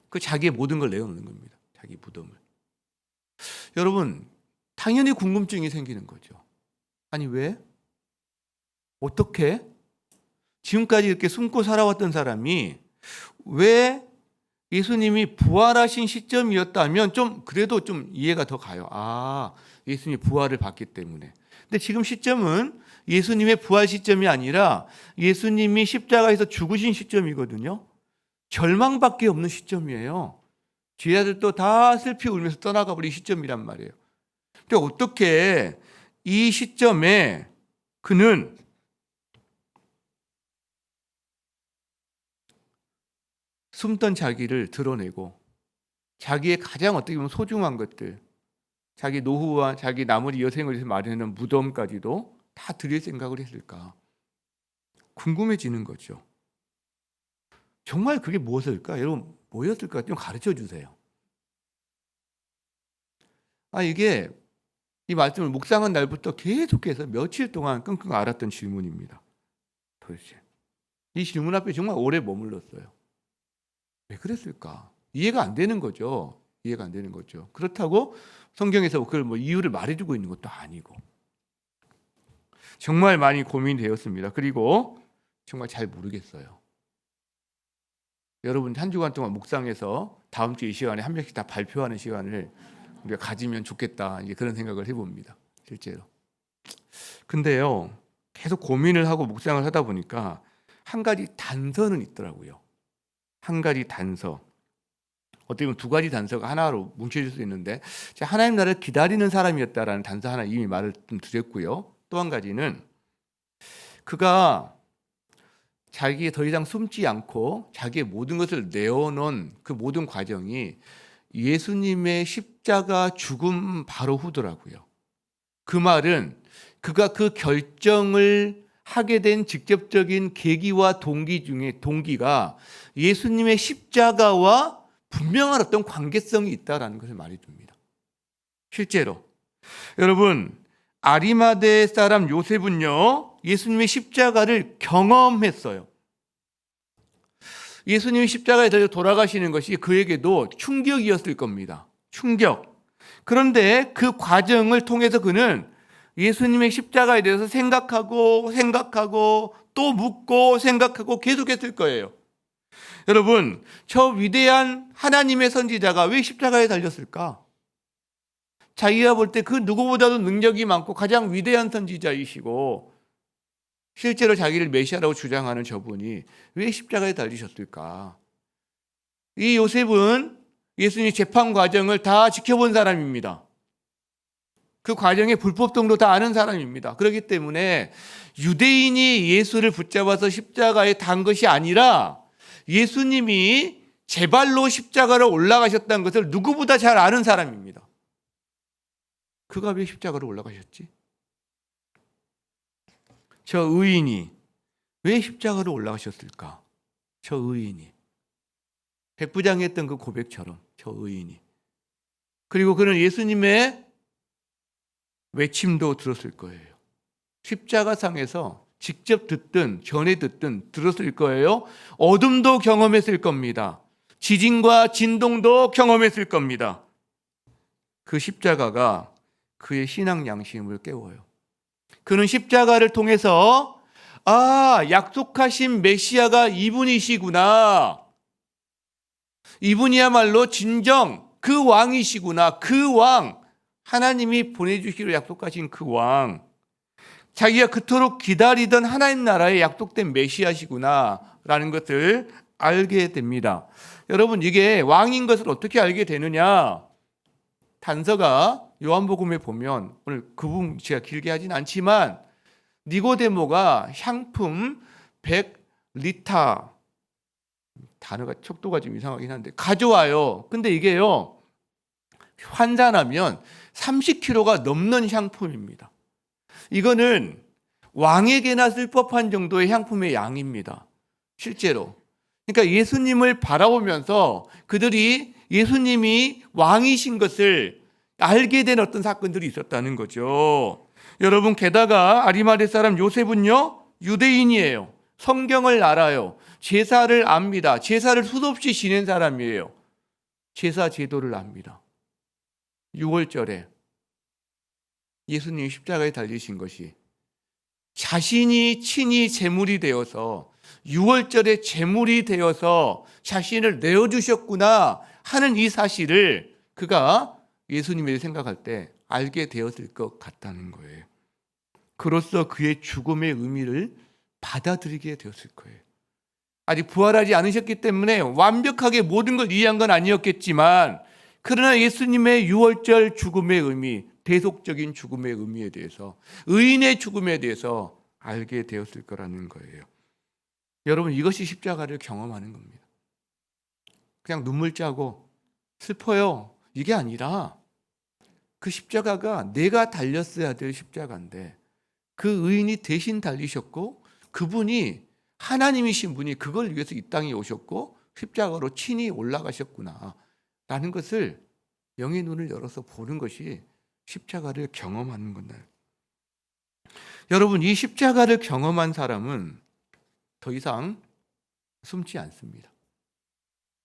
그 자기의 모든 걸 내어놓는 겁니다. 자기 무덤을. 여러분, 당연히 궁금증이 생기는 거죠. 아니 왜? 어떻게? 지금까지 이렇게 숨고 살아왔던 사람이 왜 예수님이 부활하신 시점이었다면 좀 그래도 좀 이해가 더 가요. 아, 예수님이 부활을 받기 때문에. 근데 지금 시점은 예수님의 부활 시점이 아니라 예수님이 십자가에서 죽으신 시점이거든요. 절망밖에 없는 시점이에요. 제자들도 다 슬피 울면서 떠나가 버린 시점이란 말이에요. 근데 어떻게 이 시점에 그는 숨던 자기를 드러내고 자기의 가장 어떻게 보면 소중한 것들, 자기 노후와 자기 나머지 여생을 위해서 마련하는 무덤까지도 다 드릴 생각을 했을까? 궁금해지는 거죠. 정말 그게 무엇일까? 여러분 뭐였을까? 좀 가르쳐 주세요. 이게 이 말씀을 묵상한 날부터 계속해서 며칠 동안 끙끙 앓았던 질문입니다. 도대체 이 질문 앞에 정말 오래 머물렀어요. 왜 그랬을까? 이해가 안 되는 거죠. 이해가 안 되는 거죠. 그렇다고 성경에서 그걸 이유를 말해주고 있는 것도 아니고 정말 많이 고민되었습니다. 그리고 정말 잘 모르겠어요. 여러분 한 주간 동안 묵상해서 다음 주 이 시간에 한 명씩 다 발표하는 시간을 우리가 가지면 좋겠다. 이제 그런 생각을 해봅니다. 실제로. 근데요, 계속 고민을 하고 묵상을 하다 보니까 한 가지 단서는 있더라고요. 한 가지 단서. 어떻게 보면 두 가지 단서가 하나로 뭉쳐질 수 있는데, 제가 하나님 나라를 기다리는 사람이었다라는 단서 하나 이미 말을 좀 드렸고요. 또 한 가지는 그가 자기의 더 이상 숨지 않고 자기의 모든 것을 내어놓은 그 모든 과정이 예수님의 십자가 죽음 바로 후더라고요. 그 말은 그가 그 결정을 하게 된 직접적인 계기와 동기 중에 동기가 예수님의 십자가와 분명한 어떤 관계성이 있다라는 것을 말해줍니다. 실제로 여러분 아리마대 사람 요셉은요 예수님의 십자가를 경험했어요. 예수님이 십자가에 달려 돌아가시는 것이 그에게도 충격이었을 겁니다. 충격. 그런데 그 과정을 통해서 그는 예수님의 십자가에 대해서 생각하고 또 묻고 생각하고 계속했을 거예요. 여러분, 저 위대한 하나님의 선지자가 왜 십자가에 달렸을까? 자기가 볼 때 그 누구보다도 능력이 많고 가장 위대한 선지자이시고 실제로 자기를 메시아라고 주장하는 저분이 왜 십자가에 달리셨을까? 이 요셉은 예수님 재판 과정을 다 지켜본 사람입니다. 그 과정의 불법성도 다 아는 사람입니다. 그렇기 때문에 유대인이 예수를 붙잡아서 십자가에 단 것이 아니라 예수님이 제 발로 십자가로 올라가셨다는 것을 누구보다 잘 아는 사람입니다. 그가 왜 십자가로 올라가셨지? 저 의인이 왜 십자가로 올라가셨을까? 저 의인이. 백부장이 했던 그 고백처럼 저 의인이. 그리고 그는 예수님의 외침도 들었을 거예요. 십자가상에서 직접 듣든 전에 듣든 들었을 거예요. 어둠도 경험했을 겁니다. 지진과 진동도 경험했을 겁니다. 그 십자가가 그의 신앙 양심을 깨워요. 그는 십자가를 통해서 약속하신 메시아가 이분이시구나. 이분이야말로 진정 그 왕이시구나. 그 왕, 하나님이 보내주시기로 약속하신 그 왕, 자기가 그토록 기다리던 하나님 나라의 약속된 메시아시구나 라는 것을 알게 됩니다. 여러분, 이게 왕인 것을 어떻게 알게 되느냐? 단서가 요한복음에 보면, 오늘 그 부분 제가 길게 하진 않지만, 니고데모가 향품 100리터, 단어가 척도가 좀 이상하긴 한데 가져와요. 근데 이게요, 환산하면 30kg가 넘는 향품입니다. 이거는 왕에게나 쓸 법한 정도의 향품의 양입니다. 실제로. 그러니까 예수님을 바라보면서 그들이 예수님이 왕이신 것을 알게 된 어떤 사건들이 있었다는 거죠. 여러분, 게다가 아리마대 사람 요셉은요, 유대인이에요. 성경을 알아요. 제사를 압니다. 제사를 수도 없이 지낸 사람이에요. 제사 제도를 압니다. 6월절에 예수님이 십자가에 달리신 것이 자신이 친히 제물이 되어서 6월절에 제물이 되어서 자신을 내어주셨구나 하는 이 사실을 그가 예수님을 생각할 때 알게 되었을 것 같다는 거예요. 그로써 그의 죽음의 의미를 받아들이게 되었을 거예요. 아직 부활하지 않으셨기 때문에 완벽하게 모든 걸 이해한 건 아니었겠지만, 그러나 예수님의 6월절 죽음의 의미, 대속적인 죽음의 의미에 대해서, 의인의 죽음에 대해서 알게 되었을 거라는 거예요. 여러분, 이것이 십자가를 경험하는 겁니다. 그냥 눈물 짜고 슬퍼요, 이게 아니라 그 십자가가 내가 달렸어야 될 십자가인데 그 의인이 대신 달리셨고, 그분이 하나님이신 분이 그걸 위해서 이 땅에 오셨고 십자가로 친히 올라가셨구나 라는 것을 영의 눈을 열어서 보는 것이 십자가를 경험하는 건데, 여러분, 이 십자가를 경험한 사람은 더 이상 숨지 않습니다.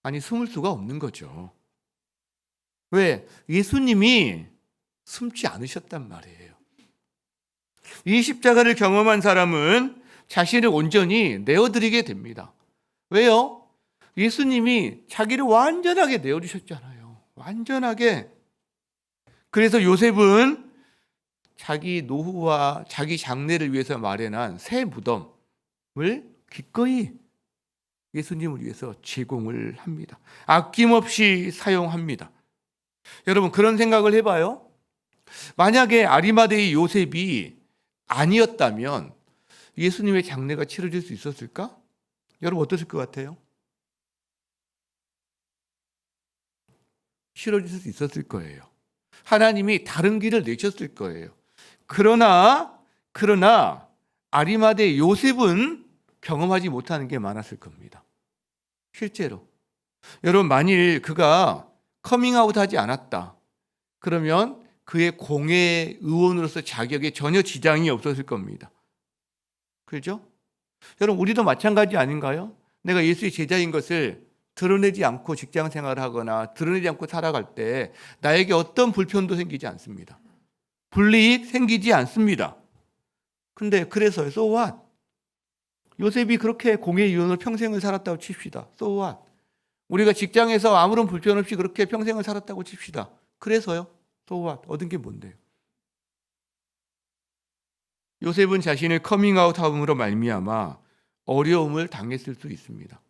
아니, 숨을 수가 없는 거죠. 왜? 예수님이 숨지 않으셨단 말이에요. 이 십자가를 경험한 사람은 자신을 온전히 내어드리게 됩니다. 왜요? 예수님이 자기를 완전하게 내어주셨잖아요. 완전하게. 그래서 요셉은 자기 노후와 자기 장례를 위해서 마련한 새 무덤을 기꺼이 예수님을 위해서 제공을 합니다. 아낌없이 사용합니다. 여러분, 그런 생각을 해봐요. 만약에 아리마대의 요셉이 아니었다면 예수님의 장례가 치러질 수 있었을까? 여러분, 어떠실 것 같아요? 치러질 수 있었을 거예요. 하나님이 다른 길을 내셨을 거예요. 그러나 아리마대의 요셉은 경험하지 못하는 게 많았을 겁니다. 실제로. 여러분, 만일 그가 커밍아웃 하지 않았다, 그러면 그의 공회 의원으로서 자격에 전혀 지장이 없었을 겁니다. 그렇죠? 여러분, 우리도 마찬가지 아닌가요? 내가 예수의 제자인 것을 드러내지 않고 직장 생활을 하거나 드러내지 않고 살아갈 때 나에게 어떤 불편도 생기지 않습니다. 불이익 생기지 않습니다. 근데 그래서 so what? 요셉이 그렇게 공회의원으로 평생을 살았다고 칩시다. So what? 우리가 직장에서 아무런 불편 없이 그렇게 평생을 살았다고 칩시다. 그래서요? So what? 얻은 게 뭔데요? 요셉은 자신을 커밍아웃함으로 말미암아 어려움을 당했을 수 있습니다.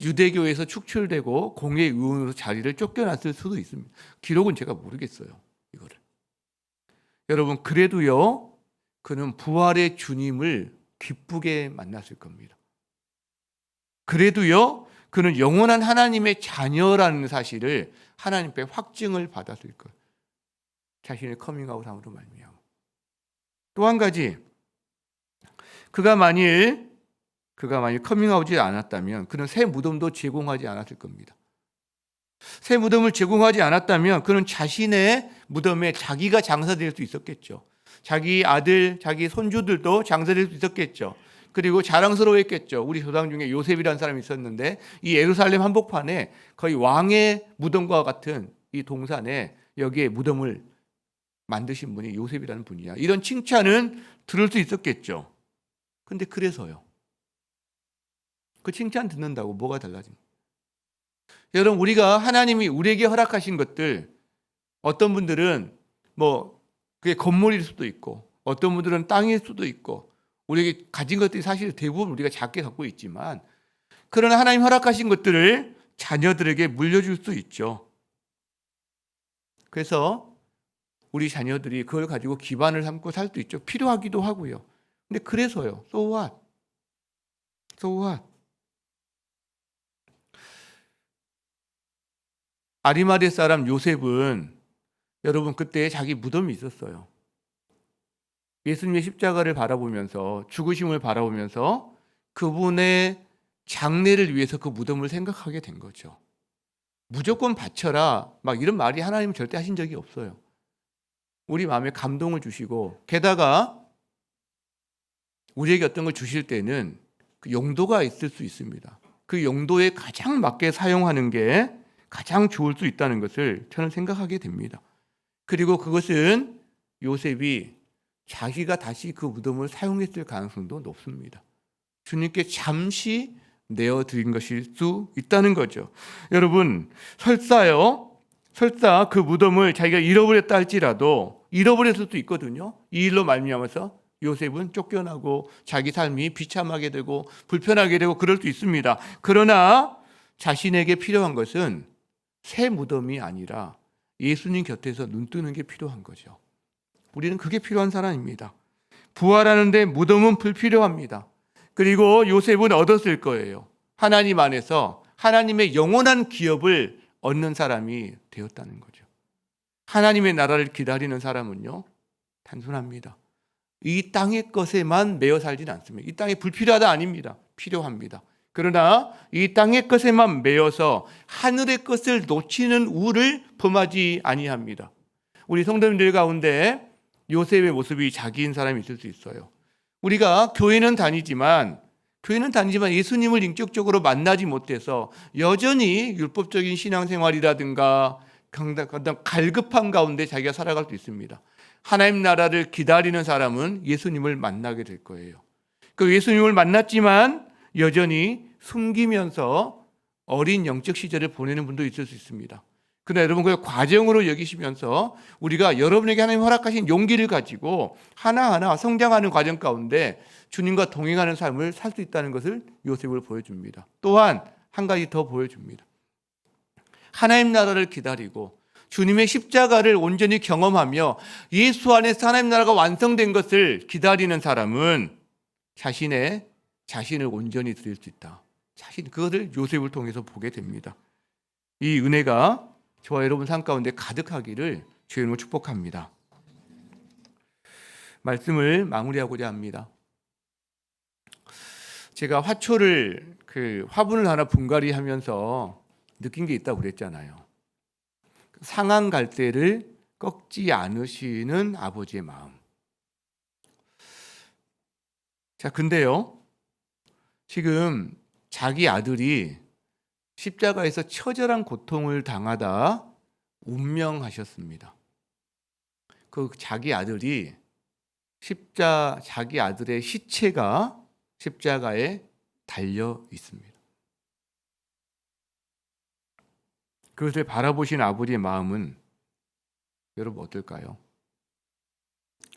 유대교에서 축출되고 공회의원으로 자리를 쫓겨났을 수도 있습니다. 기록은 제가 모르겠어요, 이거를. 여러분, 그래도요, 그는 부활의 주님을 기쁘게 만났을 겁니다. 그래도요, 그는 영원한 하나님의 자녀라는 사실을 하나님께 확증을 받았을 것. 자신의 커밍아웃함으로 말미암아. 또 한 가지, 그가 만일 커밍아웃이 않았다면 그는 새 무덤도 제공하지 않았을 겁니다. 새 무덤을 제공하지 않았다면 그는 자신의 무덤에 자기가 장사될 수 있었겠죠. 자기 아들, 자기 손주들도 장사될 수 있었겠죠. 그리고 자랑스러워했겠죠. 우리 조상 중에 요셉이라는 사람이 있었는데 이 예루살렘 한복판에 거의 왕의 무덤과 같은 이 동산에 여기에 무덤을 만드신 분이 요셉이라는 분이야. 이런 칭찬은 들을 수 있었겠죠. 근데 그래서요. 그 칭찬 듣는다고 뭐가 달라집니까? 여러분, 우리가 하나님이 우리에게 허락하신 것들, 어떤 분들은 그게 건물일 수도 있고 어떤 분들은 땅일 수도 있고 우리에게 가진 것들이 사실 대부분 우리가 작게 갖고 있지만, 그러나 하나님 허락하신 것들을 자녀들에게 물려줄 수 있죠. 그래서 우리 자녀들이 그걸 가지고 기반을 삼고 살 수 있죠. 필요하기도 하고요. 근데 그래서요. So what? So what? 아리마대 사람 요셉은 여러분 그때 자기 무덤이 있었어요. 예수님의 십자가를 바라보면서, 죽으심을 바라보면서 그분의 장례를 위해서 그 무덤을 생각하게 된 거죠. 무조건 바쳐라 막 이런 말이 하나님은 절대 하신 적이 없어요. 우리 마음에 감동을 주시고, 게다가 우리에게 어떤 걸 주실 때는 그 용도가 있을 수 있습니다. 그 용도에 가장 맞게 사용하는 게 가장 좋을 수 있다는 것을 저는 생각하게 됩니다. 그리고 그것은 요셉이 자기가 다시 그 무덤을 사용했을 가능성도 높습니다. 주님께 잠시 내어드린 것일 수 있다는 거죠. 여러분, 설사 그 무덤을 자기가 잃어버렸다 할지라도 잃어버렸을 수도 있거든요. 이 일로 말미암아서 요셉은 쫓겨나고 자기 삶이 비참하게 되고 불편하게 되고 그럴 수 있습니다. 그러나 자신에게 필요한 것은 새 무덤이 아니라 예수님 곁에서 눈 뜨는 게 필요한 거죠. 우리는 그게 필요한 사람입니다. 부활하는데 무덤은 불필요합니다. 그리고 요셉은 얻었을 거예요. 하나님 안에서 하나님의 영원한 기업을 얻는 사람이 되었다는 거죠. 하나님의 나라를 기다리는 사람은요, 단순합니다. 이 땅의 것에만 매여 살지는 않습니다. 이 땅이 불필요하다 아닙니다. 필요합니다. 그러나 이 땅의 것에만 매여서 하늘의 것을 놓치는 우를 범하지 아니합니다. 우리 성도님들 가운데 요셉의 모습이 자기인 사람이 있을 수 있어요. 우리가 교회는 다니지만 예수님을 인격적으로 만나지 못해서 여전히 율법적인 신앙생활이라든가 갈급함 가운데 자기가 살아갈 수 있습니다. 하나님 나라를 기다리는 사람은 예수님을 만나게 될 거예요. 그 예수님을 만났지만 여전히 숨기면서 어린 영적 시절을 보내는 분도 있을 수 있습니다. 그러나 여러분, 그 과정으로 여기시면서 우리가 여러분에게 하나님 허락하신 용기를 가지고 하나하나 성장하는 과정 가운데 주님과 동행하는 삶을 살 수 있다는 것을 요셉을 보여줍니다. 또한 한 가지 더 보여줍니다. 하나님 나라를 기다리고 주님의 십자가를 온전히 경험하며 예수 안에서 하나님 나라가 완성된 것을 기다리는 사람은 자신을 온전히 드릴 수 있다. 그것을 요셉을 통해서 보게 됩니다. 이 은혜가 저와 여러분 삶 가운데 가득하기를 주의 이름으로 축복합니다. 말씀을 마무리하고자 합니다. 제가 화분을 하나 분갈이 하면서 느낀 게 있다고 그랬잖아요. 상한 갈대를 꺾지 않으시는 아버지의 마음. 자, 근데요, 지금 자기 아들이 십자가에서 처절한 고통을 당하다 운명하셨습니다. 그 자기 아들의 시체가 십자가에 달려 있습니다. 그것을 바라보신 아버지의 마음은 여러분 어떨까요?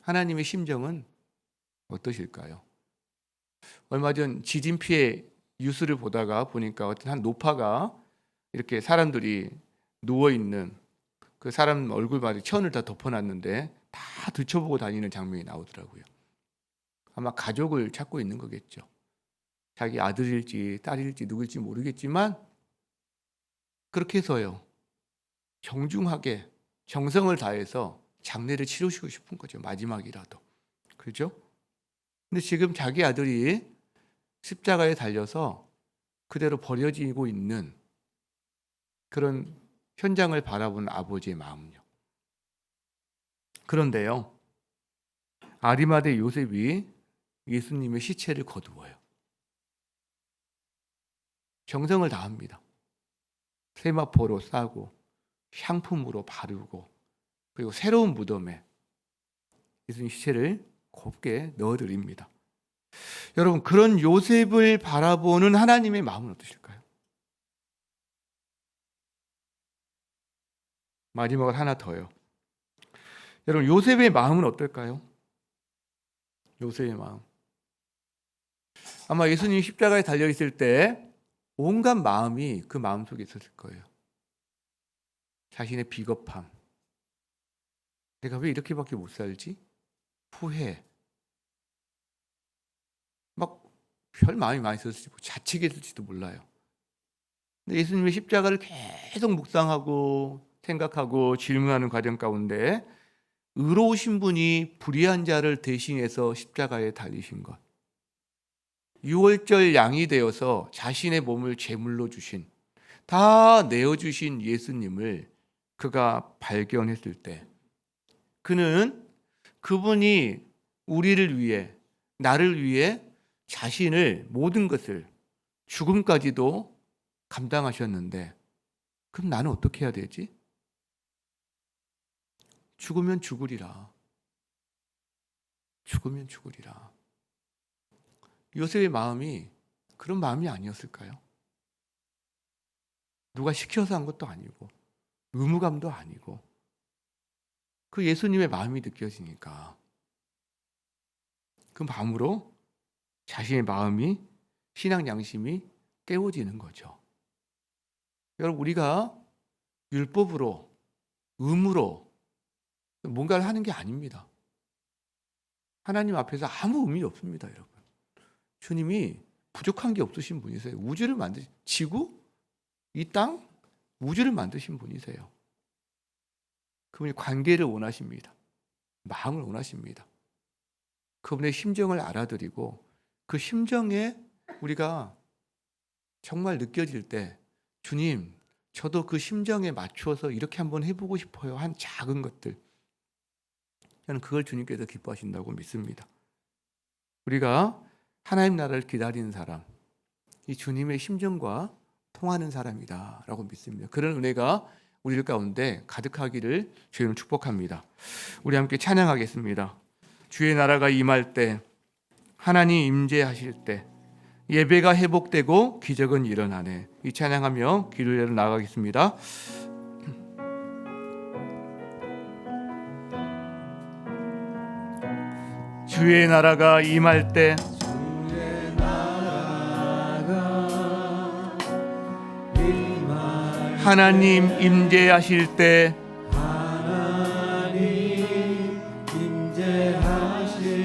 하나님의 심정은 어떠실까요? 얼마 전 지진 피해 뉴스를 보다가 보니까 어떤 한 노파가 이렇게 사람들이 누워있는 그 사람 얼굴마다 천을 다 덮어놨는데 다 들춰보고 다니는 장면이 나오더라고요. 아마 가족을 찾고 있는 거겠죠. 자기 아들일지 딸일지 누구일지 모르겠지만 그렇게 해서요, 정중하게 정성을 다해서 장례를 치르시고 싶은 거죠. 마지막이라도. 그렇죠? 근데 지금 자기 아들이 십자가에 달려서 그대로 버려지고 있는 그런 현장을 바라본 아버지의 마음요. 그런데요, 아리마대 요셉이 예수님의 시체를 거두어요. 정성을 다합니다. 세마포로 싸고 향품으로 바르고, 그리고 새로운 무덤에 예수님 시체를 곱게 넣어드립니다. 여러분, 그런 요셉을 바라보는 하나님의 마음은 어떠실까요? 마지막으로 하나 더요. 여러분, 요셉의 마음은 어떨까요? 요셉의 마음. 아마 예수님이 십자가에 달려있을 때 온갖 마음이 그 마음 속에 있었을 거예요. 자신의 비겁함. 내가 왜 이렇게밖에 못 살지? 후회. 막 별 마음이 많이 있었을지, 자책했을지도 몰라요. 근데 예수님의 십자가를 계속 묵상하고 생각하고 질문하는 과정 가운데 의로우신 분이 불의한 자를 대신해서 십자가에 달리신 것, 유월절 양이 되어서 자신의 몸을 제물로 주신, 다 내어주신 예수님을 그가 발견했을 때, 그는 그분이 우리를 위해, 나를 위해 자신을, 모든 것을, 죽음까지도 감당하셨는데, 그럼 나는 어떻게 해야 되지? 죽으면 죽으리라. 죽으면 죽으리라. 요셉의 마음이 그런 마음이 아니었을까요? 누가 시켜서 한 것도 아니고 의무감도 아니고 그 예수님의 마음이 느껴지니까 그 마음으로 자신의 마음이, 신앙 양심이 깨워지는 거죠. 여러분, 우리가 율법으로, 의무로 뭔가를 하는 게 아닙니다. 하나님 앞에서 아무 의미 없습니다, 여러분. 주님이 부족한 게 없으신 분이세요. 우주를 만드신, 지구, 이 땅, 우주를 만드신 분이세요. 그분이 관계를 원하십니다. 마음을 원하십니다. 그분의 심정을 알아들이고 그 심정에 우리가 정말 느껴질 때, 주님, 저도 그 심정에 맞추어서 이렇게 한번 해보고 싶어요. 한 작은 것들. 저는 그걸 주님께서 기뻐하신다고 믿습니다. 우리가 하나님 나라를 기다리는 사람, 이 주님의 심정과 통하는 사람이다 라고 믿습니다. 그런 은혜가 우리 가운데 가득하기를 주님을 축복합니다. 우리 함께 찬양하겠습니다. 주의 나라가 임할 때, 하나님 임재하실 때, 예배가 회복되고 기적은 일어나네. 이 찬양하며 기도를 나가겠습니다. 주의 나라가 임할 때, 하나님 임재하실 때,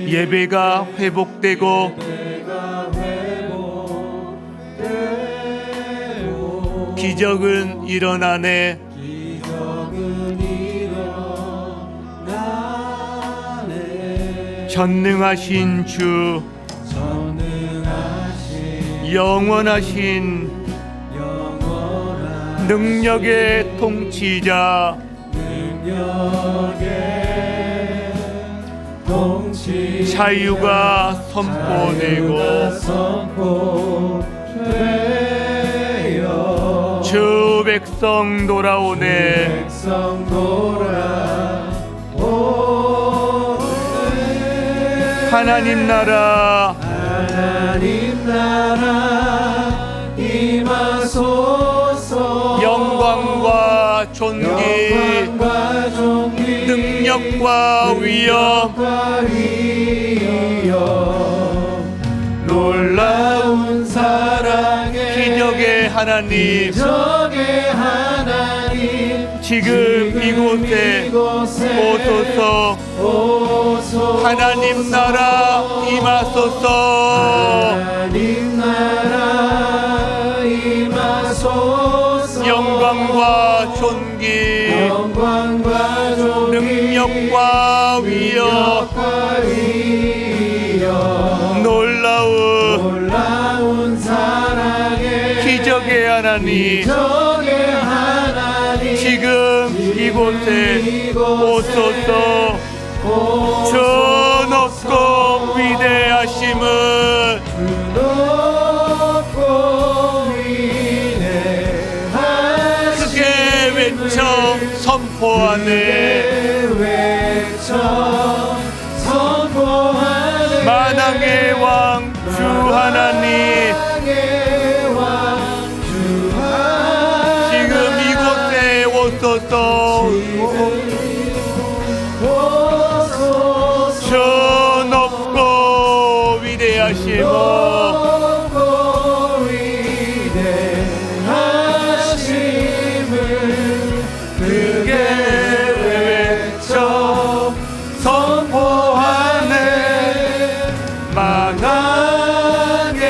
예배가 회복되고 기적은 일어나네. 전능하신 주, 영원하신 능력의 통치자, 자유가 선포되고 주 백성 돌아오네. 하나님 나라 임하소서. 영광과 존귀, 능력과 위엄, 놀라운 사랑의 기적의 하나님, 지금 이곳에 오소서. 하나님 나라 임하소서. 영광과 능력과 위엄 놀라운 사랑의 기적의 하나님 지금 이곳에 오소서. 저 높고 위대하심은 크게 외쳐 선포하네. 만왕의 왕 주 하나님 지금 이곳에 오소서. 저 높고 위대하시고 크게 외쳐 선포하네. 만왕의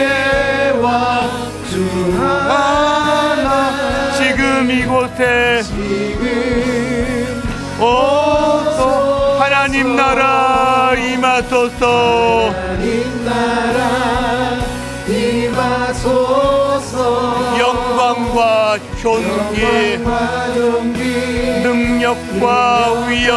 왕 주 하나 지금 이곳에 오소. 하나님 나라 임하소서. 하나님 나라 임하소서. 영광과 존귀 능력과 위엄